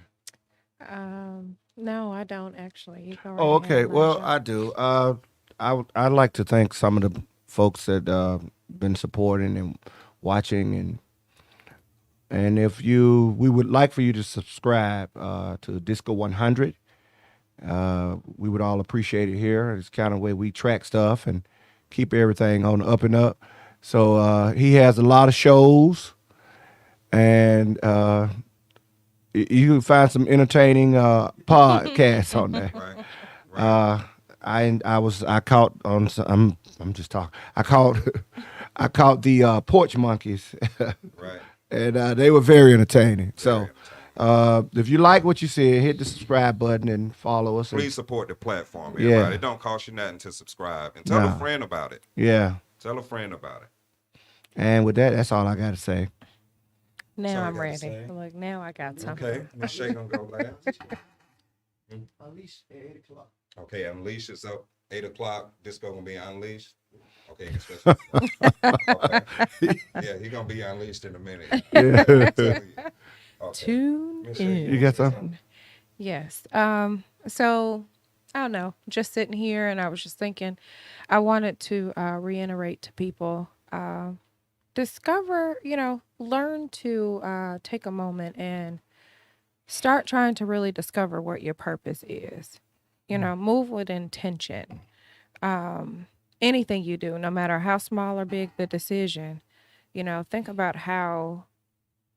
No, I don't actually. You go right Oh, okay. ahead, Well, Elijah. I do. I'd like to thank some of the folks that been supporting and watching, and if we would like for you to subscribe to DISCO100. We would all appreciate it here. It's kind of where we track stuff and keep everything on the up and up. So he has a lot of shows, and you can find some entertaining podcasts on there. Right. I caught on some, I'm just talking. I caught the Porch Monkeys, Right. and they were very entertaining. So. If you like what you see, hit the subscribe button and follow us. Please support the platform, everybody. Yeah. It don't cost you nothing to subscribe. And tell a friend about it. Yeah. Tell a friend about it. And with that, that's all I got to say. Now Sorry, I'm gotta ready. say. Look, now I got something. Okay. Miss Shay gonna go last. Unleash at 8 o'clock. Okay, Unleash is up 8 o'clock. Disco gonna be unleashed. Okay, okay. Yeah, he gonna be unleashed in a minute. Yeah. Okay. Tune Miss Shay, in. You got something? Yes. So I don't know, just sitting here and I was just thinking, I wanted to reiterate to people, discover, learn to take a moment and start trying to really discover what your purpose is. Move with intention. Anything you do, no matter how small or big the decision, think about how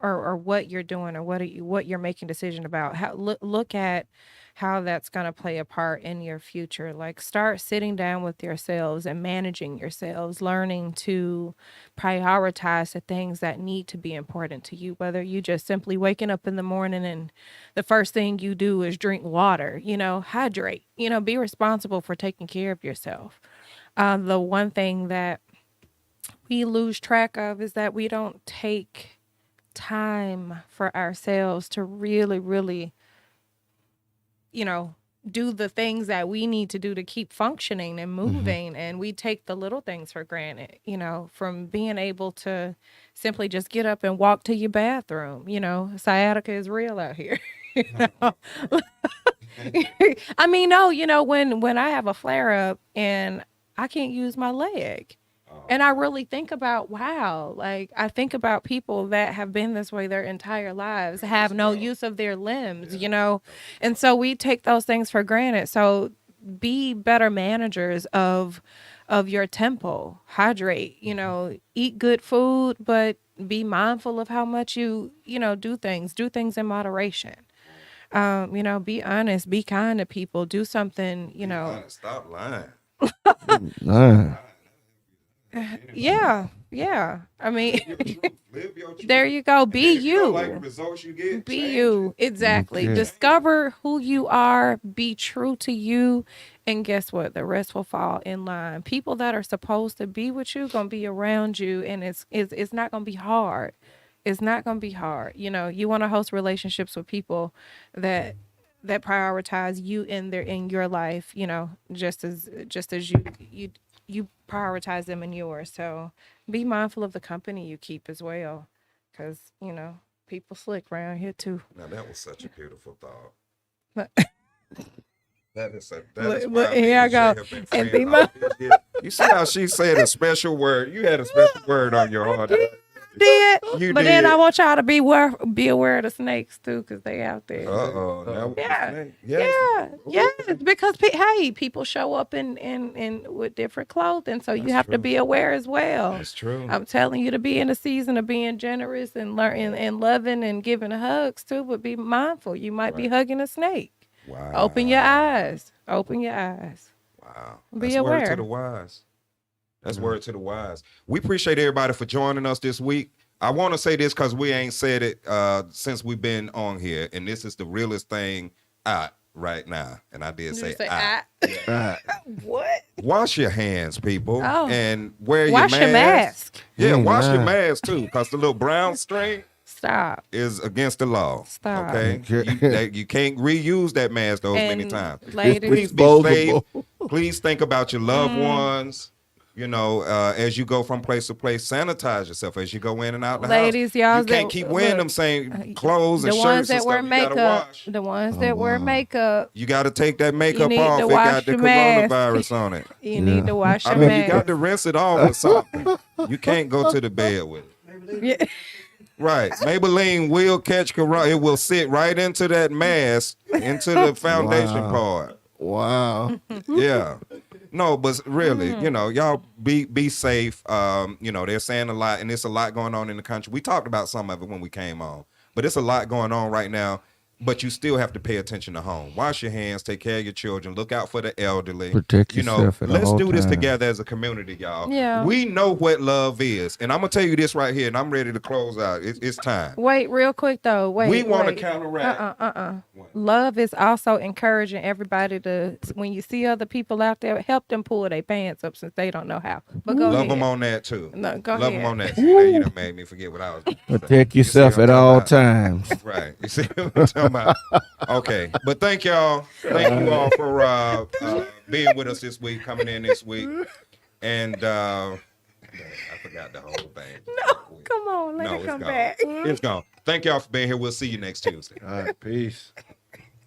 or what you're doing or what you're making decision about. How look at how that's going to play a part in your future. Like start sitting down with yourselves and managing yourselves, learning to prioritize the things that need to be important to you, whether you just simply waking up in the morning and the first thing you do is drink water, hydrate, be responsible for taking care of yourself. The one thing that we lose track of is that we don't take time for ourselves to really, really, do the things that we need to do to keep functioning and moving. And we take the little things for granted, from being able to simply just get up and walk to your bathroom. Sciatica is real out here. I mean, no, when I have a flare up and I can't use my leg. And I really think about, wow, like I think about people that have been this way their entire lives, have no use of their limbs, and so we take those things for granted. So be better managers of your tempo, hydrate, eat good food, but be mindful of how much you do things in moderation. Be honest, be kind to people, do something, Stop lying. Yeah. I mean, Live your truth. there you go. Be If you don't like the you. results you get, Be change you. it. Exactly. Okay. Discover who you are. Be true to you. And guess what? The rest will fall in line. People that are supposed to be with you gonna be around you, and it's not gonna be hard. It's not gonna be hard. You want to host relationships with people that prioritize you in your life. Just as you prioritize them in yours. So be mindful of the company you keep as well, because people slick around here too. Now that was such a beautiful thought. But That is Look, why here me I and go. Shay have been And friends be all my- these years. You see how she said a special word? You had a special word on your heart. did, You but did. then I want y'all to be aware of the snakes too, because they out there. Uh-oh. Yeah. Yes. Yeah, because people show up in with different clothing, so you That's have true. to be aware as well. That's true. I'm telling you to be in the season of being generous and learning and loving and giving hugs too, but be mindful. You might be Right. hugging a snake. Wow. Open your eyes. Open your eyes. Wow. Be That's word to aware. the wise. That's word to the wise. We appreciate everybody for joining us this week. I want to say this because we ain't said it since we've been on here, and this is the realest thing out right now. And I did Did say you say out. what? Wash your hands, people, Oh. and wear Wash your your mask. mask. Yeah, wash your Nah. mask too, because the little brown string Stop. is against the law. Stop. Okay, Okay. you can't reuse that mask those many And times. ladies, Please be safe. Disposable. Please think about your loved Mm. ones. As you go from place to place, sanitize yourself as you go in and out the ladies, house. y'all You can't that- keep wearing look, them same clothes and the shirts ones and that stuff. wear You gotta makeup, wash. the ones that wear wow. makeup, You got to take that makeup need off. to It wash got the your mask. coronavirus on it. you need to wash I your mean, mask. you got to rinse it off with something. You can't go to the bed with it. Yeah. Right. Maybelline will catch corona. It will sit right into that mask, into the foundation Wow. part. Wow. Yeah. No, but really, Mm. y'all be safe. They're saying a lot, and it's a lot going on in the country. We talked about some of it when we came on, but it's a lot going on right now. But you still have to pay attention to home. Wash your hands, take care of your children, look out for the elderly. Protect yourself at Let's all do this times. together as a community, y'all. Yeah. We know what love is. And I'm gonna tell you this right here, and I'm ready to close out. It's time. Wait, real quick though. Wait. We want to wait. counteract. What? Love is also encouraging everybody to, when you see other people out there, help them pull their pants up since they don't know how. But go Love ahead. them on that too. No, go Love ahead. them on that. See, now you done made me forget what I was. Gonna say. Protect You see yourself what at I'm all talking about? times. Right. You see what I'm talking about? Okay. But thank y'all. Thank you all for being with us this week, coming in this week. And I forgot the whole thing. No, come on, let it it's come gone. back. It's gone. Thank y'all for being here. We'll see you next Tuesday. All right, peace.